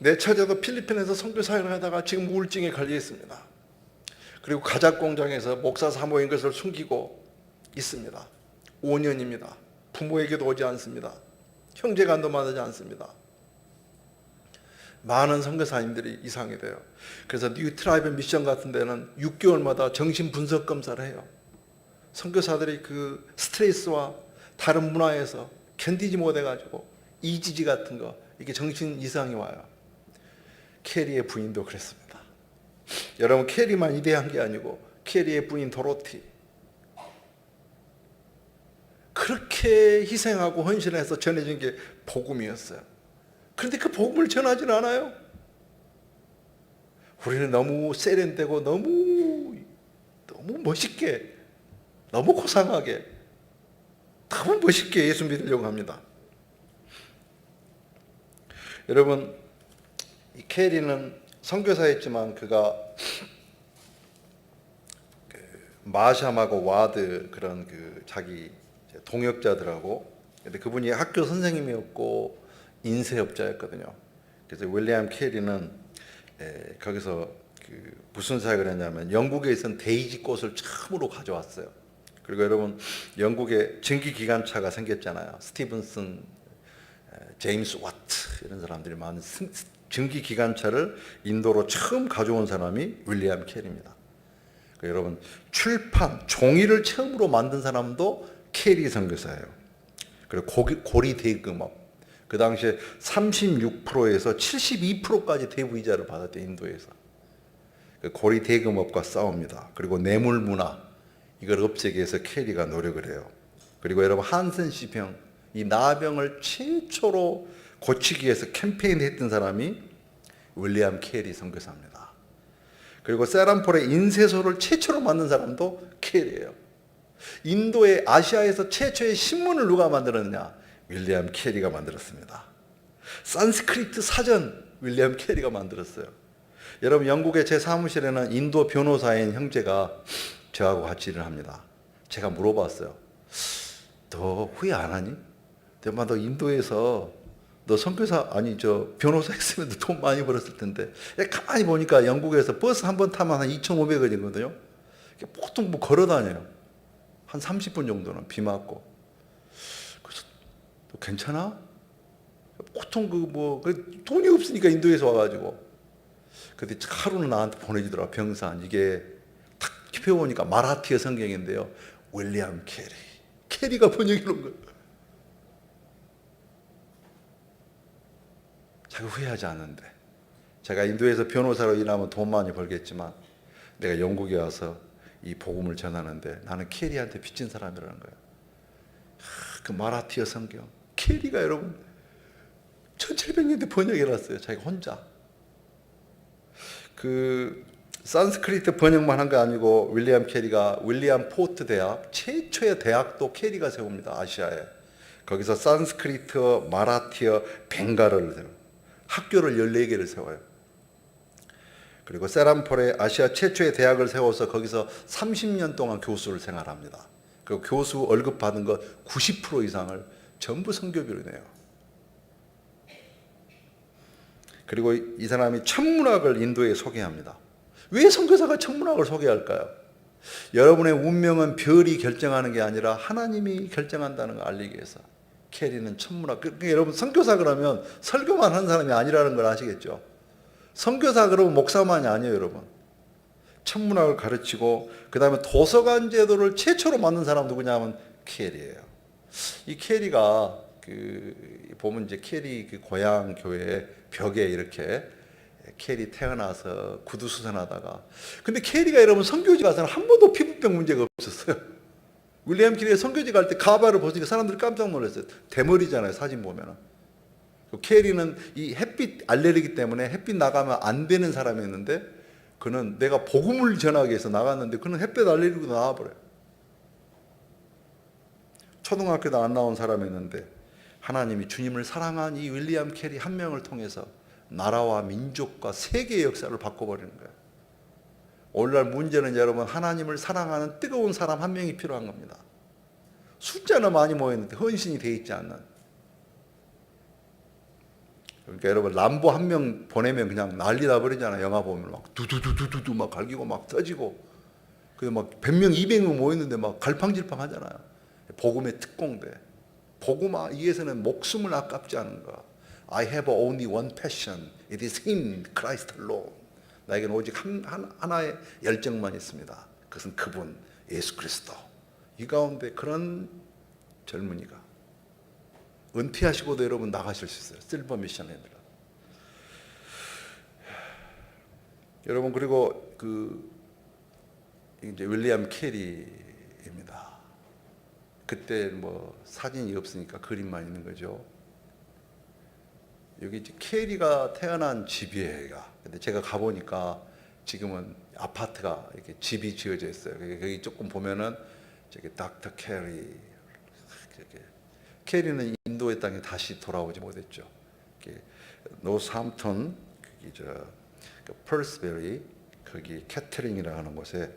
내 처제도 필리핀에서 선교사를 하다가 지금 우울증에 걸려 있습니다. 그리고 가작 공장에서 목사 사모인 것을 숨기고 있습니다. 5년입니다. 부모에게도 오지 않습니다. 형제간도 만나지 않습니다. 많은 선교사님들이 이상이 돼요. 그래서 뉴 트라이브 미션 같은 데는 6개월마다 정신 분석 검사를 해요. 선교사들이 그 스트레스와 다른 문화에서 견디지 못해가지고 이지지 같은 거, 이게 정신 이상이 와요. 캐리의 부인도 그랬습니다. 여러분, 캐리만 위대한 게 아니고 캐리의 부인 도로티, 그렇게 희생하고 헌신해서 전해진 게 복음이었어요. 그런데 그 복음을 전하지는 않아요. 우리는 너무 세련되고 너무 멋있게, 너무 고상하게, 너무 멋있게 예수 믿으려고 합니다. 여러분, 이 캐리는 선교사였지만 그가 마샴하고 와드, 그런 자기 동역자들하고, 근데 그분이 학교 선생님이었고 인쇄업자였거든요. 그래서 윌리엄 캐리는 거기서 무슨 사역을 했냐면 영국에 있던 데이지 꽃을 처음으로 가져왔어요. 그리고 여러분, 영국에 증기기관차가 생겼잖아요. 스티븐슨, 제임스 와트, 이런 사람들이 많은 증기기관차를 인도로 처음 가져온 사람이 윌리엄 캐리입니다. 여러분, 출판, 종이를 처음으로 만든 사람도 캐리 선교사예요. 그리고 고리 대금업, 그 당시에 36%에서 72%까지 대부이자를 받았대요, 인도에서. 고리 대금업과 싸웁니다. 그리고 뇌물 문화, 이걸 없애기 위해서 캐리가 노력을 해요. 그리고 여러분, 한센시병, 이 나병을 최초로 고치기 위해서 캠페인을 했던 사람이 윌리엄 캐리 선교사입니다. 그리고 세란폴의 인쇄소를 최초로 만든 사람도 캐리예요. 인도의 아시아에서 최초의 신문을 누가 만들었냐? 윌리엄 캐리가 만들었습니다. 산스크리트 사전 윌리엄 캐리가 만들었어요. 여러분, 영국의 제 사무실에는 인도 변호사인 형제가 저하고 같이 일을 합니다. 제가 물어봤어요. 너 후회 안 하니? 너 인도에서 너 선교사, 변호사 했으면 돈 많이 벌었을 텐데. 가만히 보니까 영국에서 버스 한 번 타면 한 2,500원이거든요. 보통 걸어 다녀요. 한 30분 정도는 비 맞고. 그래서 괜찮아? 보통 돈이 없으니까 인도에서 와가지고. 근데 하루는 나한테 보내주더라. 병산. 이게 탁 펴보니까 마라티어 성경인데요. 윌리엄 캐리가 번역해 놓은 거예요. 자기 후회하지 않는데. 제가 인도에서 변호사로 일하면 돈 많이 벌겠지만 내가 영국에 와서 이 복음을 전하는데 나는 캐리한테 빚진 사람이라는 거예요. 그 마라티어 성경. 캐리가 여러분 1700년대 번역해놨어요. 자기가 혼자. 그 산스크리트 번역만 한 거 아니고 윌리엄 캐리가 윌리엄 포트 대학, 최초의 대학도 캐리가 세웁니다. 아시아에. 거기서 산스크리트, 마라티어, 벵갈어를 세워요. 학교를 14개를 세워요. 그리고 세람폴에 아시아 최초의 대학을 세워서 거기서 30년 동안 교수를 생활합니다. 그리고 교수 월급 받은 거 90% 이상을 전부 선교비로 내요. 그리고 이 사람이 천문학을 인도에 소개합니다. 왜 선교사가 천문학을 소개할까요? 여러분의 운명은 별이 결정하는 게 아니라 하나님이 결정한다는 걸 알리기 위해서. 캐리는 천문학. 그러니까 여러분 선교사 그러면 설교만 하는 사람이 아니라는 걸 아시겠죠? 선교사 그러면 목사만이 아니에요, 여러분. 천문학을 가르치고 그 다음에 도서관 제도를 최초로 만든 사람 누구냐면 캐리예요. 이 캐리가 보면 이제 캐리 그 고향 교회 벽에 이렇게 캐리 태어나서 구두 수선하다가 근데 캐리가 여러분 선교지 가서는 한 번도 피부병 문제가 없었어요. 윌리엄 캐리가 선교지 갈 때 가발을 벗으니까 사람들이 깜짝 놀랐어요. 대머리잖아요, 사진 보면은. 캐리는 이 햇빛 알레르기 때문에 햇빛 나가면 안 되는 사람이었는데 그는 내가 복음을 전하기 위해서 나갔는데 그는 햇빛 알레르기도 나와버려요. 초등학교도 안 나온 사람이었는데 하나님이 주님을 사랑한 이 윌리엄 캐리 한 명을 통해서 나라와 민족과 세계의 역사를 바꿔버리는 거예요. 오늘날 문제는 여러분 하나님을 사랑하는 뜨거운 사람 한 명이 필요한 겁니다. 숫자는 많이 모였는데 헌신이 돼 있지 않는. 그러니까 여러분 람보 한 명 보내면 그냥 난리 나버리잖아요. 영화 보면 막 두두두두두 막 갈기고 막 터지고 그래서 막 100명 200명 모였는데 막 갈팡질팡 하잖아요. 복음의 특공대. 복음화 위해서는 목숨을 아깝지 않은 거. I have only one passion. It is Him, Christ alone. 나에게는 오직 하나의 열정만 있습니다. 그것은 그분, 예수 그리스도. 이 가운데 그런 젊은이가 은퇴하시고도 여러분 나가실 수 있어요. 실버 미션애들. 여러분 그리고 이제 윌리엄 캐리입니다. 그때 뭐 사진이 없으니까 그림만 있는 거죠. 여기 이제 캐리가 태어난 집이에요. 근데 제가 가보니까 지금은 아파트가 이렇게 집이 지어져 있어요. 여기 조금 보면은 저기 닥터 캐리. 캐리는 인도의 땅에 다시 돌아오지 못했죠. 노스함튼 거기 펄스베리 거기 캐터링이라고 하는 곳에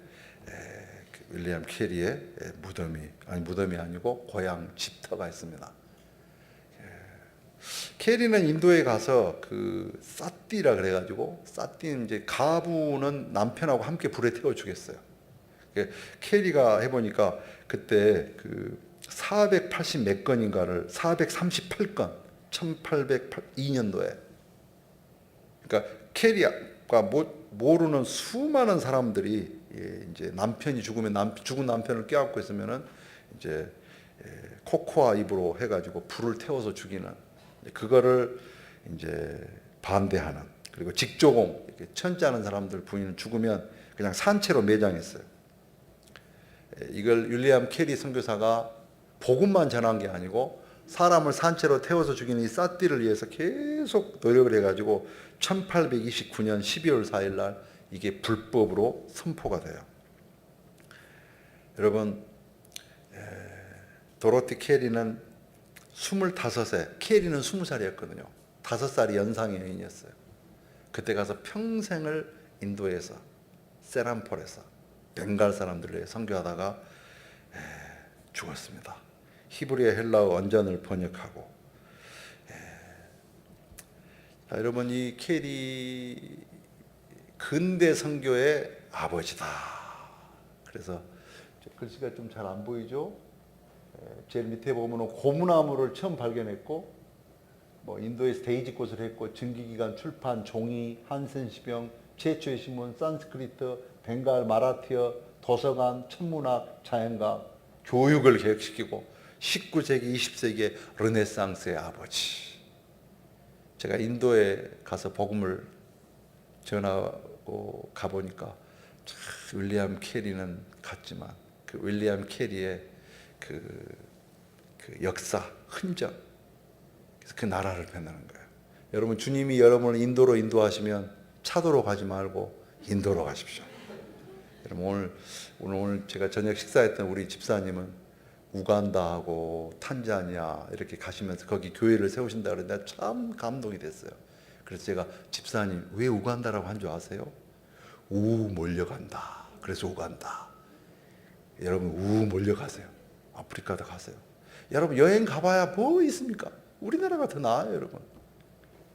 윌리엄 캐리의 무덤이 아니고 고향 집터가 있습니다. 캐리는 인도에 가서 사띠라 그래가지고 사띠는 이제 가부는 남편하고 함께 불에 태워 죽였어요. 캐리가 해보니까 그때 480 몇 건인가를 438건 1802년도에 그러니까 캐리가 모르는 수많은 사람들이 이제 남편이 죽으면 죽은 남편을 껴안고 있으면은 이제 코코아 잎으로 해가지고 불을 태워서 죽이는 그거를 이제 반대하는 그리고 직조공 이렇게 천자는 사람들 부인은 죽으면 그냥 산채로 매장했어요. 이걸 윌리엄 캐리 선교사가 복음만 전한 게 아니고 사람을 산채로 태워서 죽이는 이 사띠를 위해서 계속 노력을 해가지고 1829년 12월 4일 날 이게 불법으로 선포가 돼요. 여러분 도로티 캐리는 25세, 캐리는 20살이었거든요. 5살이 연상의 여인이었어요. 그때 가서 평생을 인도에서 세람폴에서 벵갈 사람들을 위해 선교하다가 죽었습니다. 히브리어 헬라어 원전을 번역하고 자, 여러분 이 캐리 근대 선교의 아버지다. 그래서 글씨가 좀 잘 안 보이죠? 제일 밑에 보면은 고무나무를 처음 발견했고, 뭐 인도에서 데이지꽃을 했고, 증기기관 출판, 종이, 한센시병, 최초의 신문, 산스크리트, 벵갈, 마라티어, 도서관, 천문학, 자연과학, 교육을 개혁시키고 19세기, 20세기의 르네상스의 아버지. 제가 인도에 가서 복음을 전하고 가보니까 참 윌리엄 캐리는 같지만 그 윌리엄 캐리의 그 역사, 흔적, 그래서 그 나라를 펴내는 거예요. 여러분, 주님이 여러분을 인도로 인도하시면 차도로 가지 말고 인도로 가십시오. 여러분, 오늘 제가 저녁 식사했던 우리 집사님은 우간다하고 탄자니아 이렇게 가시면서 거기 교회를 세우신다 그러는데 참 감동이 됐어요. 그래서 제가 집사님 왜 우간다라고 한 줄 아세요? 우 몰려간다. 그래서 우간다. 여러분, 우 몰려가세요. 아프리카도 가세요. 여러분, 여행 가봐야 뭐 있습니까? 우리나라가 더 나아요, 여러분.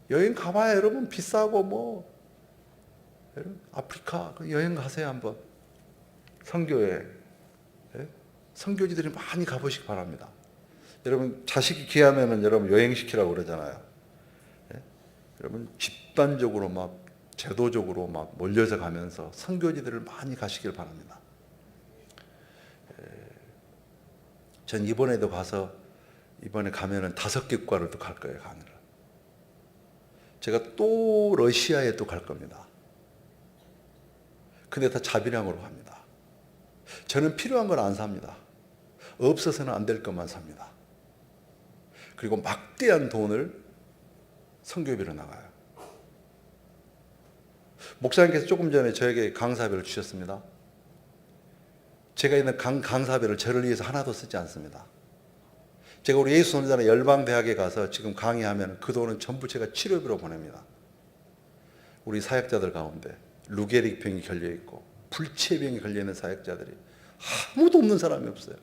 여행 가봐야 여러분 비싸고 뭐 여러분 아프리카 여행 가세요 한번. 선교에 선교지들이 많이 가보시기 바랍니다. 여러분, 자식이 귀하면은 여러분 여행시키라고 그러잖아요. 여러분, 집단적으로 막 제도적으로 막 몰려서 가면서 선교지들을 많이 가시길 바랍니다. 전 이번에도 가서 이번에 가면은 5개 국가를 또 갈 거예요, 강의를. 제가 또 러시아에 또 갈 겁니다. 근데 다 자비량으로 갑니다. 저는 필요한 건 안 삽니다. 없어서는 안 될 것만 삽니다. 그리고 막대한 돈을 선교비로 나가요. 목사님께서 조금 전에 저에게 강사비를 주셨습니다. 제가 있는 강사비를 저를 위해서 하나도 쓰지 않습니다. 제가 우리 예수 선자는 열방대학에 가서 지금 강의하면 그 돈은 전부 제가 치료비로 보냅니다. 우리 사역자들 가운데 루게릭 병이 걸려있고 불치병이 걸려있는 사역자들이 아무도 없는 사람이 없어요.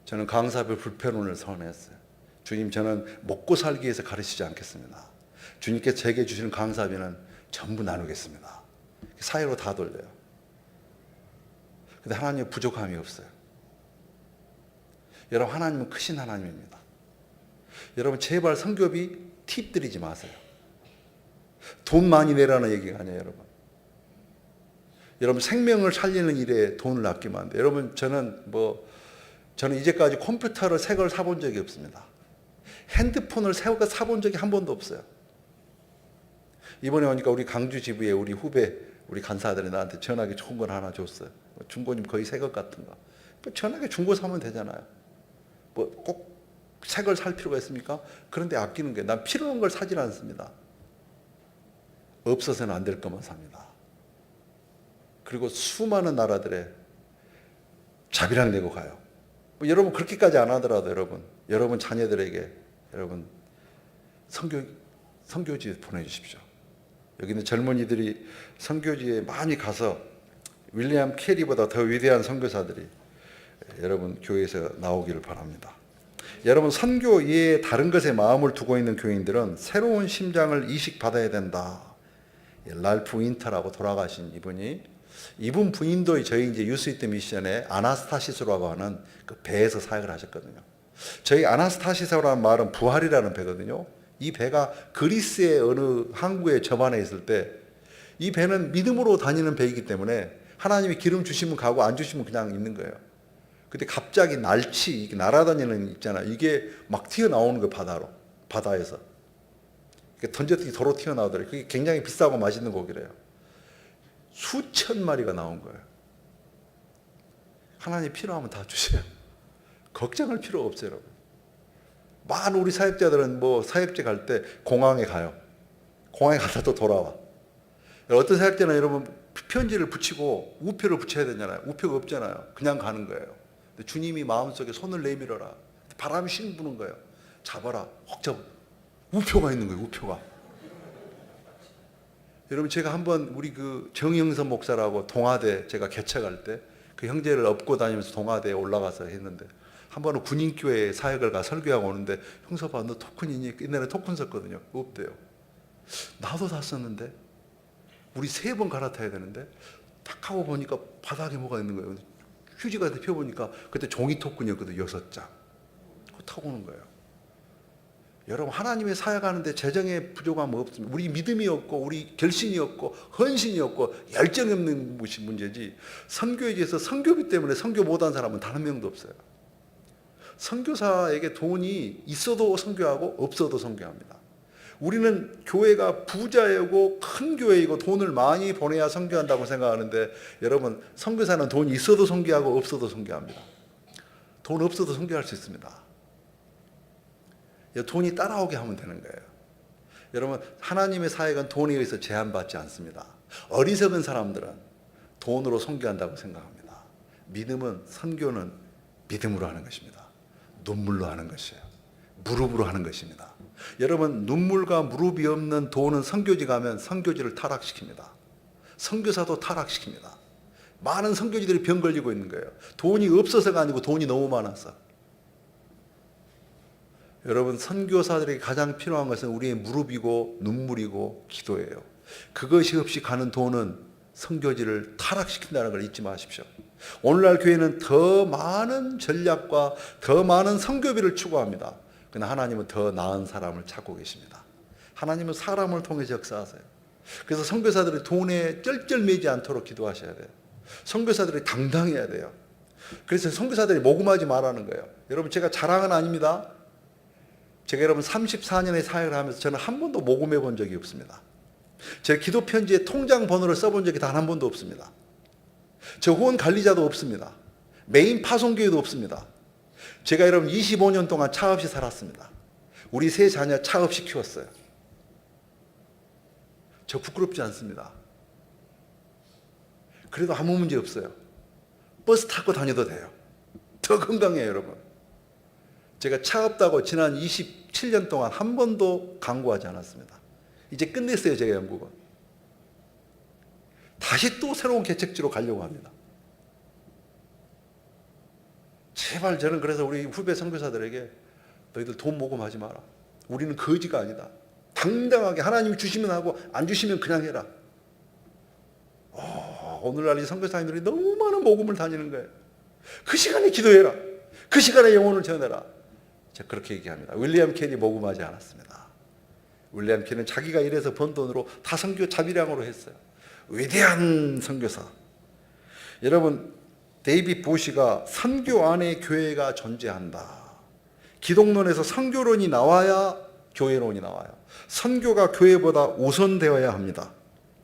저는 강사비 불편론을 선언했어요. 주님, 저는 먹고 살기 위해서 가르치지 않겠습니다. 주님께서 제게 주시는 강사비는 전부 나누겠습니다. 사회로 다 돌려요. 근데 하나님은 부족함이 없어요. 여러분, 하나님은 크신 하나님입니다. 여러분, 제발 선교비 팁 드리지 마세요. 돈 많이 내라는 얘기가 아니에요, 여러분. 여러분, 생명을 살리는 일에 돈을 아끼면 안 돼요. 여러분, 저는 이제까지 컴퓨터를 새 걸 사본 적이 없습니다. 핸드폰을 새 걸 사본 적이 한 번도 없어요. 이번에 오니까 우리 강주 지부에 우리 후배, 우리 간사들이 나한테 전화기 좋은 걸 하나 줬어요. 중고님 거의 새 것 같은 거. 전화기 중고 사면 되잖아요. 뭐 꼭 새 걸 살 필요가 있습니까? 그런데 아끼는 게, 난 필요한 걸 사질 않습니다. 없어서는 안 될 것만 삽니다. 그리고 수많은 나라들에 자비랑 내고 가요. 뭐 여러분 그렇게까지 안 하더라도 여러분 자녀들에게 여러분 선교지에 보내주십시오. 여기 있는 젊은이들이 선교지에 많이 가서 윌리엄 캐리보다 더 위대한 선교사들이 여러분 교회에서 나오기를 바랍니다. 여러분, 선교 외에 다른 것에 마음을 두고 있는 교인들은 새로운 심장을 이식받아야 된다. 랄프 윈터라고 돌아가신 이분 부인도 저희 이제 유스위트 미션의 아나스타시스라고 하는 그 배에서 사역을 하셨거든요. 저희 아나스타시스라는 말은 부활이라는 배거든요. 이 배가 그리스의 어느 항구에 접안해 있을 때 이 배는 믿음으로 다니는 배이기 때문에 하나님이 기름 주시면 가고 안 주시면 그냥 있는 거예요. 근데 갑자기 날치, 날아다니는 있잖아요. 이게 막 튀어나오는 거예요, 바다에서. 던졌더니 도로 튀어나오더래요. 그게 굉장히 비싸고 맛있는 고기래요. 수천 마리가 나온 거예요. 하나님 필요하면 다 주세요. 걱정할 필요가 없어요, 여러분. 많은 우리 사역자들은 사역지 갈 때 공항에 가요. 공항에 가다 또 돌아와. 어떤 사역자는 여러분 편지를 붙이고 우표를 붙여야 되잖아요. 우표가 없잖아요. 그냥 가는 거예요. 근데 주님이 마음속에 손을 내밀어라. 바람이 싱 부는 거예요. 잡아라. 확 잡아. 우표가 있는 거예요, 우표가. 여러분, 제가 한번 우리 정영선 목사라고 동아대 제가 개척할 때 그 형제를 업고 다니면서 동아대에 올라가서 했는데, 한 번은 군인교회 사역을 가 설교하고 오는데, 형서봐, 너 토큰이니? 옛날에 토큰 썼거든요. 없대요. 나도 다 썼는데 우리 3번 갈아타야 되는데 탁 하고 보니까 바닥에 뭐가 있는 거예요. 휴지가 펴보니까 그때 종이 토큰이었거든, 6장. 그거 타고 오는 거예요. 여러분, 하나님의 사역하는데 재정의 부족함은 없습니다. 우리 믿음이 없고 우리 결신이 없고 헌신이 없고 열정이 없는 것이 문제지, 선교에 대해서 선교비 때문에 선교 못한 사람은 단 한 명도 없어요. 선교사에게 돈이 있어도 선교하고 없어도 선교합니다. 우리는 교회가 부자이고 큰 교회이고 돈을 많이 보내야 선교한다고 생각하는데, 여러분, 선교사는 돈이 있어도 선교하고 없어도 선교합니다. 돈 없어도 선교할 수 있습니다. 돈이 따라오게 하면 되는 거예요. 여러분, 하나님의 사역은 돈에 의해서 제한받지 않습니다. 어리석은 사람들은 돈으로 선교한다고 생각합니다. 믿음은, 선교는 믿음으로 하는 것입니다. 눈물로 하는 것이에요. 무릎으로 하는 것입니다. 여러분, 눈물과 무릎이 없는 돈은 선교지 가면 선교지를 타락시킵니다. 선교사도 타락시킵니다. 많은 선교지들이 병 걸리고 있는 거예요. 돈이 없어서가 아니고 돈이 너무 많아서. 여러분, 선교사들에게 가장 필요한 것은 우리의 무릎이고 눈물이고 기도예요. 그것이 없이 가는 돈은 선교지를 타락시킨다는 걸 잊지 마십시오. 오늘날 교회는 더 많은 전략과 더 많은 선교비를 추구합니다. 그러나 하나님은 더 나은 사람을 찾고 계십니다. 하나님은 사람을 통해서 역사하세요. 그래서 선교사들이 돈에 쩔쩔매지 않도록 기도하셔야 돼요. 선교사들이 당당해야 돼요. 그래서 선교사들이 모금하지 말라는 거예요. 여러분, 제가 자랑은 아닙니다. 제가 여러분 34년의 사역을 하면서 저는 한 번도 모금해 본 적이 없습니다. 제 기도 편지에 통장 번호를 써본 적이 단 한 번도 없습니다. 저 후원 관리자도 없습니다. 메인 파송교회도 없습니다. 제가 여러분 25년 동안 차 없이 살았습니다. 우리 세 자녀 차 없이 키웠어요. 저 부끄럽지 않습니다. 그래도 아무 문제 없어요. 버스 타고 다녀도 돼요. 더 건강해요, 여러분. 제가 차 없다고 지난 27년 동안 한 번도 강구하지 않았습니다. 이제 끝냈어요, 제가 영국은. 다시 또 새로운 개척지로 가려고 합니다. 제발, 저는 그래서 우리 후배 선교사들에게 너희들 돈 모금하지 마라. 우리는 거지가 아니다. 당당하게 하나님이 주시면 하고 안 주시면 그냥 해라. 오늘날 이 선교사님들이 너무 많은 모금을 다니는 거예요. 그 시간에 기도해라. 그 시간에 영혼을 전해라. 제가 그렇게 얘기합니다. 윌리엄 켈이 모금하지 않았습니다. 윌리엄 켈은 자기가 일해서 번 돈으로 다 선교 자비량으로 했어요. 위대한 선교사. 여러분, 데이빗 보시가 선교 안에 교회가 존재한다. 기독론에서 선교론이 나와야 교회론이 나와요. 선교가 교회보다 우선되어야 합니다.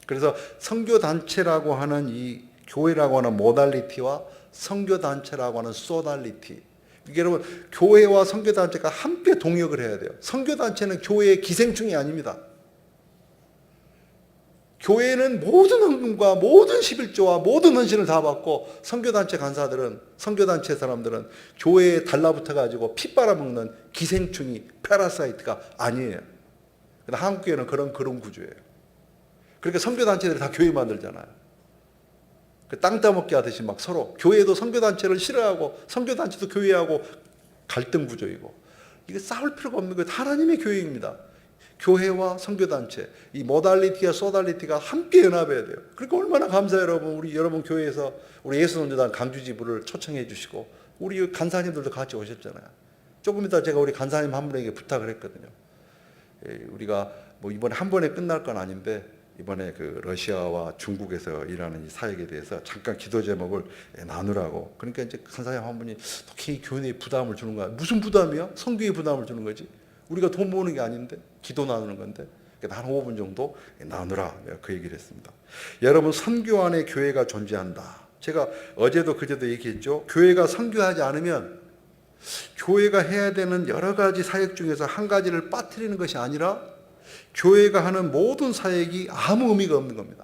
그래서 선교단체라고 하는 이 교회라고 하는 모달리티와 선교단체라고 하는 소달리티, 이게 여러분, 교회와 선교단체가 함께 동역을 해야 돼요. 선교단체는 교회의 기생충이 아닙니다. 교회는 모든 헌금과 모든 11조와 모든 헌신을 다 받고, 선교단체 간사들은, 선교단체 사람들은 교회에 달라붙어가지고 피 빨아먹는 기생충이, 패러사이트가 아니에요. 근데 한국교회는 그런 구조예요. 그러니까 선교단체들이 다 교회 만들잖아요. 땅 따먹기 하듯이 막 서로, 교회도 선교단체를 싫어하고 선교단체도 교회하고 갈등 구조이고, 이게 싸울 필요가 없는 거예요. 하나님의 교회입니다. 교회와 선교단체, 이 모달리티와 소달리티가 함께 연합해야 돼요. 그러니까 얼마나 감사해요, 여러분. 우리 여러분 교회에서 우리 예수선교단 강주지부를 초청해 주시고 우리 간사님들도 같이 오셨잖아요. 조금 이따 제가 우리 간사님 한 분에게 부탁을 했거든요. 우리가 뭐 이번에 한 번에 끝날 건 아닌데, 이번에 그 러시아와 중국에서 일하는 이 사역에 대해서 잠깐 기도 제목을 나누라고. 그러니까 이제 간사님 한 분이 특히 교회에 부담을 주는 거야. 무슨 부담이야? 선교에 부담을 주는 거지. 우리가 돈 모으는 게 아닌데, 기도 나누는 건데, 한 5분 정도 나누라, 내가 그 얘기를 했습니다. 여러분, 선교 안에 교회가 존재한다. 제가 어제도 그제도 얘기했죠. 교회가 선교하지 않으면 교회가 해야 되는 여러 가지 사역 중에서 한 가지를 빠뜨리는 것이 아니라 교회가 하는 모든 사역이 아무 의미가 없는 겁니다.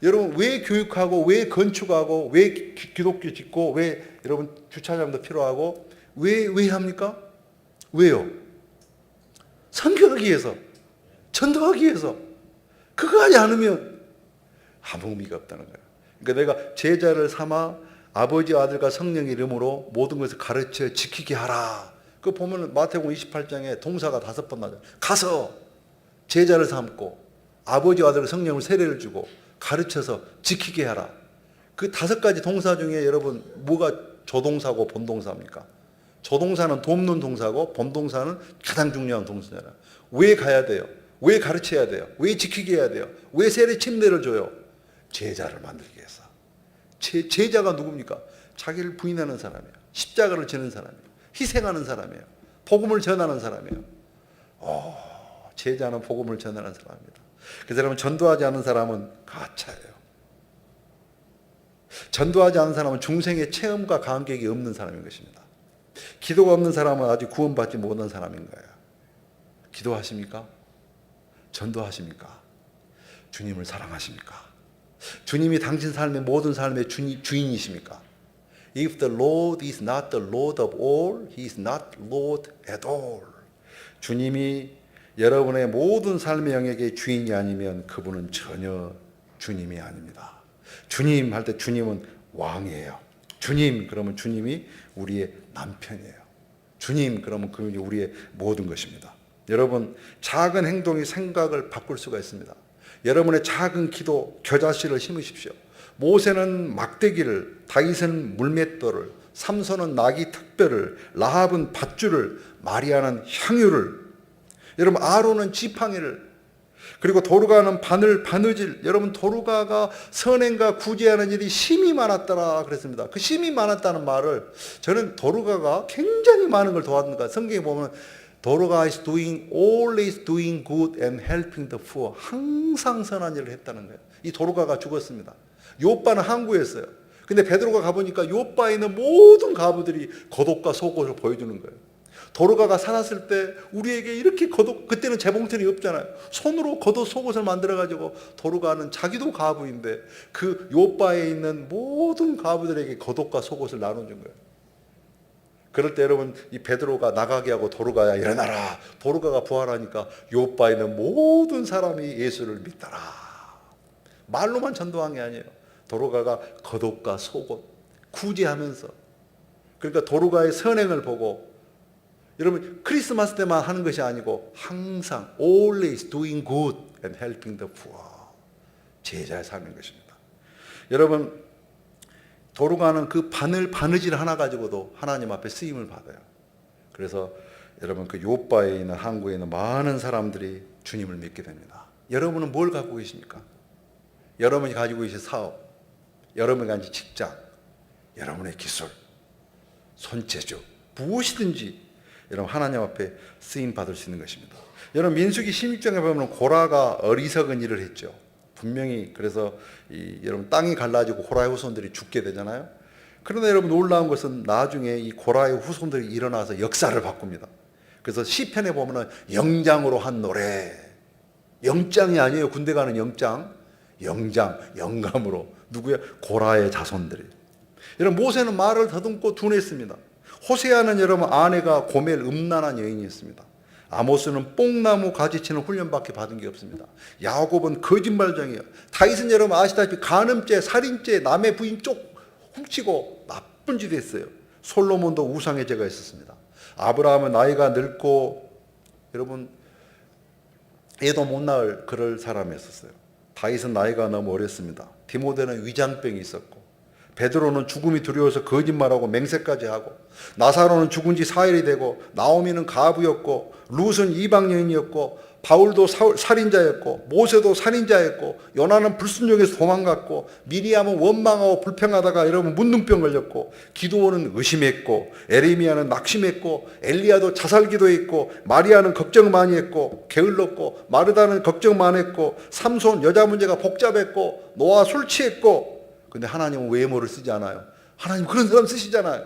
여러분, 왜 교육하고, 왜 건축하고, 왜 기독교 짓고, 왜 여러분 주차장도 필요하고, 왜 합니까? 왜요? 선교하기 위해서, 전도하기 위해서. 그거 하지 않으면 아무 의미가 없다는 거예요. 그러니까 내가 제자를 삼아 아버지와 아들과 성령의 이름으로 모든 것을 가르쳐 지키게 하라. 그거 보면 마태복음 28장에 동사가 5번 나와요. 가서 제자를 삼고 아버지와 아들과 성령을 세례를 주고 가르쳐서 지키게 하라. 그 5가지 동사 중에 여러분 뭐가 조동사고 본동사입니까? 조동사는 돕는 동사고 본동사는 가장 중요한 동사잖아요. 왜 가야 돼요? 왜 가르쳐야 돼요? 왜 지키게 해야 돼요? 왜 세례 침례를 줘요? 제자를 만들기 위해서. 제자가 누굽니까? 자기를 부인하는 사람이에요. 십자가를 지는 사람이에요. 희생하는 사람이에요. 복음을 전하는 사람이에요. 제자는 복음을 전하는 사람입니다. 그래서 여러분, 전도하지 않은 사람은 가짜예요. 전도하지 않은 사람은 중생의 체험과 감격이 없는 사람인 것입니다. 기도가 없는 사람은 아직 구원받지 못한 사람인 거예요. 기도하십니까? 전도하십니까? 주님을 사랑하십니까? 주님이 당신 삶의 모든 삶의 주인이십니까? If the Lord is not the Lord of all, He is not Lord at all. 주님이 여러분의 모든 삶의 영역의 주인이 아니면 그분은 전혀 주님이 아닙니다. 주님 할 때 주님은 왕이에요. 주님 그러면 주님이 우리의 남편이에요. 주님 그러면 그분이 우리의 모든 것입니다. 여러분, 작은 행동이 생각을 바꿀 수가 있습니다. 여러분의 작은 기도, 겨자씨를 심으십시오. 모세는 막대기를, 다윗은 물맷돌을, 삼손은 나귀 턱뼈를, 라합은 밧줄을, 마리아는 향유를, 여러분 아론은 지팡이를, 그리고 도르가는 바느질. 여러분, 도르가가 선행과 구제하는 일이 심이 많았더라 그랬습니다. 그 심이 많았다는 말을, 저는 도르가가 굉장히 많은 걸 도왔는가. 성경에 보면 도르가 is always doing good and helping the poor. 항상 선한 일을 했다는 거예요. 이 도르가가 죽었습니다. 요빠는 항구였어요. 근데 베드로가 가보니까 요빠에 있는 모든 가부들이 겉옷과 속옷을 보여주는 거예요. 도르가가 살았을 때 우리에게 이렇게 겉옷, 그때는 재봉틀이 없잖아요. 손으로 겉옷 속옷을 만들어가지고, 도르가는 자기도 가부인데 그 요빠에 있는 모든 가부들에게 겉옷과 속옷을 나눠준 거예요. 그럴 때 여러분, 이 베드로가 나가게 하고 도르가야 일어나라. 도르가가 부활하니까 요빠에 있는 모든 사람이 예수를 믿더라. 말로만 전도한 게 아니에요. 도르가가 겉옷과 속옷 구제하면서, 그러니까 도르가의 선행을 보고, 여러분 크리스마스 때만 하는 것이 아니고 항상 always doing good and helping the poor. 제자의 삶인 것입니다. 여러분, 도르가는 그 바느질 하나 가지고도 하나님 앞에 쓰임을 받아요. 그래서 여러분, 그 요빠에 있는 항구에 있는 많은 사람들이 주님을 믿게 됩니다. 여러분은 뭘 갖고 계십니까? 여러분이 가지고 계신 사업, 여러분이 가진 직장, 여러분의 기술, 손재주, 무엇이든지 여러분 하나님 앞에 쓰임 받을 수 있는 것입니다. 여러분, 민수기 16장에 보면 고라가 어리석은 일을 했죠. 분명히. 그래서 여러분 땅이 갈라지고 고라의 후손들이 죽게 되잖아요. 그러나 여러분, 놀라운 것은 나중에 이 고라의 후손들이 일어나서 역사를 바꿉니다. 그래서 시편에 보면은 영장으로 한 노래, 영장이 아니에요. 군대 가는 영장, 영감으로. 누구야? 고라의 자손들이. 여러분, 모세는 말을 더듬고 둔했습니다. 호세아는 여러분 아내가 고멜 음란한 여인이었습니다. 아모스는 뽕나무 가지치는 훈련밖에 받은 게 없습니다. 야곱은 거짓말쟁이에요. 다윗은 여러분 아시다시피 간음죄, 살인죄, 남의 부인 쪽 훔치고 나쁜 짓 했어요. 솔로몬도 우상의 죄가 있었습니다. 아브라함은 나이가 늙고 여러분 애도 못 낳을 그럴 사람이었어요. 다윗은 나이가 너무 어렸습니다. 디모데는 위장병이 있었고, 베드로는 죽음이 두려워서 거짓말하고 맹세까지 하고, 나사로는 죽은 지 4일이 되고, 나오미는 가부였고, 룻은 이방 여인이었고, 바울도 살인자였고, 모세도 살인자였고, 요나는 불순종에서 도망갔고, 미리암은 원망하고 불평하다가 여러분 문둥병 걸렸고, 기드온은 의심했고, 에레미야는 낙심했고, 엘리야도 자살 기도했고, 마리아는 걱정 많이 했고 게을렀고, 마르다는 걱정 많이 했고, 삼손 여자 문제가 복잡했고, 노아 술 취했고. 근데 하나님은 외모를 쓰지 않아요. 하나님 그런 사람 쓰시잖아요.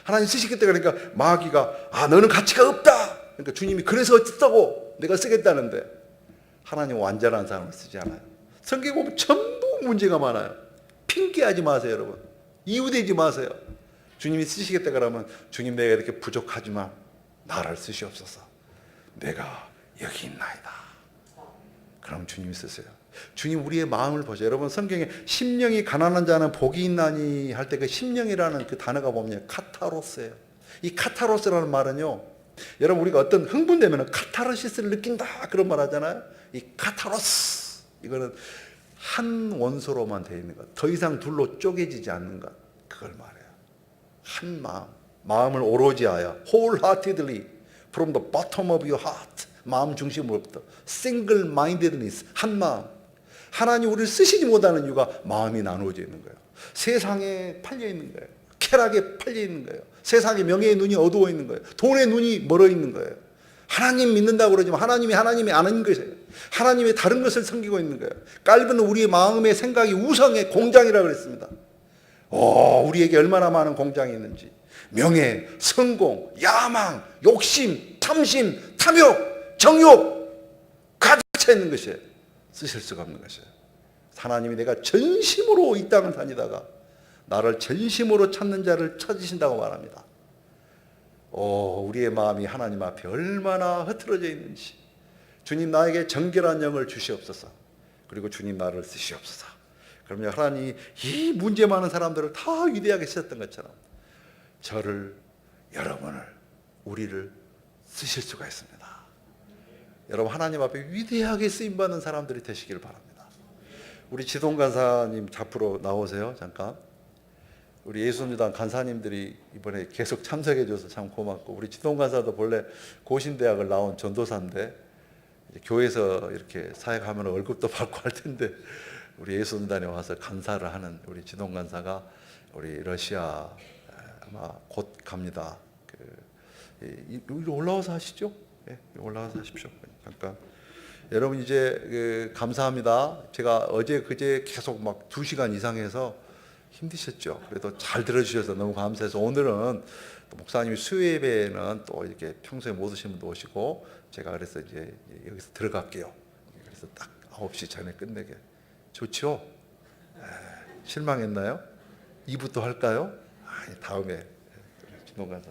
하나님 쓰시겠다. 그러니까 마귀가 너는 가치가 없다. 그러니까 주님이 그래서 어쩌다고 내가 쓰겠다는데, 하나님 완전한 사람을 쓰지 않아요. 성경에 보면 전부 문제가 많아요. 핑계하지 마세요, 여러분. 이유되지 마세요. 주님이 쓰시겠다 그러면, 주님 내가 이렇게 부족하지만 나를 쓰시옵소서. 내가 여기 있나이다. 그럼 주님이 쓰세요. 주님 우리의 마음을 보세요. 여러분, 성경에 심령이 가난한 자는 복이 있나니 할 때 그 심령이라는 그 단어가 보면 카타로스예요. 이 카타로스라는 말은요, 여러분 우리가 어떤 흥분되면 카타르시스를 느낀다 그런 말 하잖아요. 이 카타로스, 이거는 한 원소로만 되어 있는 것, 더 이상 둘로 쪼개지지 않는 것, 그걸 말해요. 한 마음, 마음을 오로지 하여 wholeheartedly from the bottom of your heart, 마음 중심으로부터 single mindedness, 한 마음. 하나님 우리를 쓰시지 못하는 이유가 마음이 나누어져 있는 거예요. 세상에 팔려 있는 거예요. 쾌락에 팔려 있는 거예요. 세상의 명예의 눈이 어두워 있는 거예요. 돈의 눈이 멀어 있는 거예요. 하나님 믿는다고 그러지만 하나님이 아닌 것이에요. 하나님의 다른 것을 섬기고 있는 거예요. 깔은 우리의 마음의 생각이 우상의 공장이라고 그랬습니다. 우리에게 얼마나 많은 공장이 있는지. 명예, 성공, 야망, 욕심, 탐심, 탐욕, 정욕 가득 차 있는 것이에요. 쓰실 수가 없는 것이에요. 하나님이 내가 전심으로 이 땅을 다니다가 나를 전심으로 찾는 자를 찾으신다고 말합니다. 우리의 마음이 하나님 앞에 얼마나 흐트러져 있는지. 주님 나에게 정결한 영을 주시옵소서. 그리고 주님 나를 쓰시옵소서. 그러면 하나님이 이 문제 많은 사람들을 다 위대하게 쓰셨던 것처럼 저를, 여러분을, 우리를 쓰실 수가 있습니다. 여러분 하나님 앞에 위대하게 쓰임받는 사람들이 되시기를 바랍니다. 우리 지동 간사님 앞으로 나오세요. 잠깐. 우리 예수님당 간사님들이 이번에 계속 참석해줘서 참 고맙고, 우리 지동 간사도 본래 고신대학을 나온 전도사인데 교회에서 이렇게 사역하면 월급도 받고 할 텐데 우리 예수님단에 와서 간사를 하는 우리 지동 간사가 우리 러시아 아마 곧 갑니다. 올라와서 하시죠? 네, 올라와서 하십시오. 잠깐. 여러분 이제 감사합니다. 제가 어제 그제 계속 막 2시간 이상 해서 힘드셨죠? 그래도 잘 들어주셔서 너무 감사해서 오늘은 또 목사님이 수요예배는 또 이렇게 평소에 못 오신 분도 오시고 제가 그래서 이제 여기서 들어갈게요. 그래서 딱 9시 전에 끝내게. 좋죠? 실망했나요? 2부 또 할까요? 다음에 진동간사.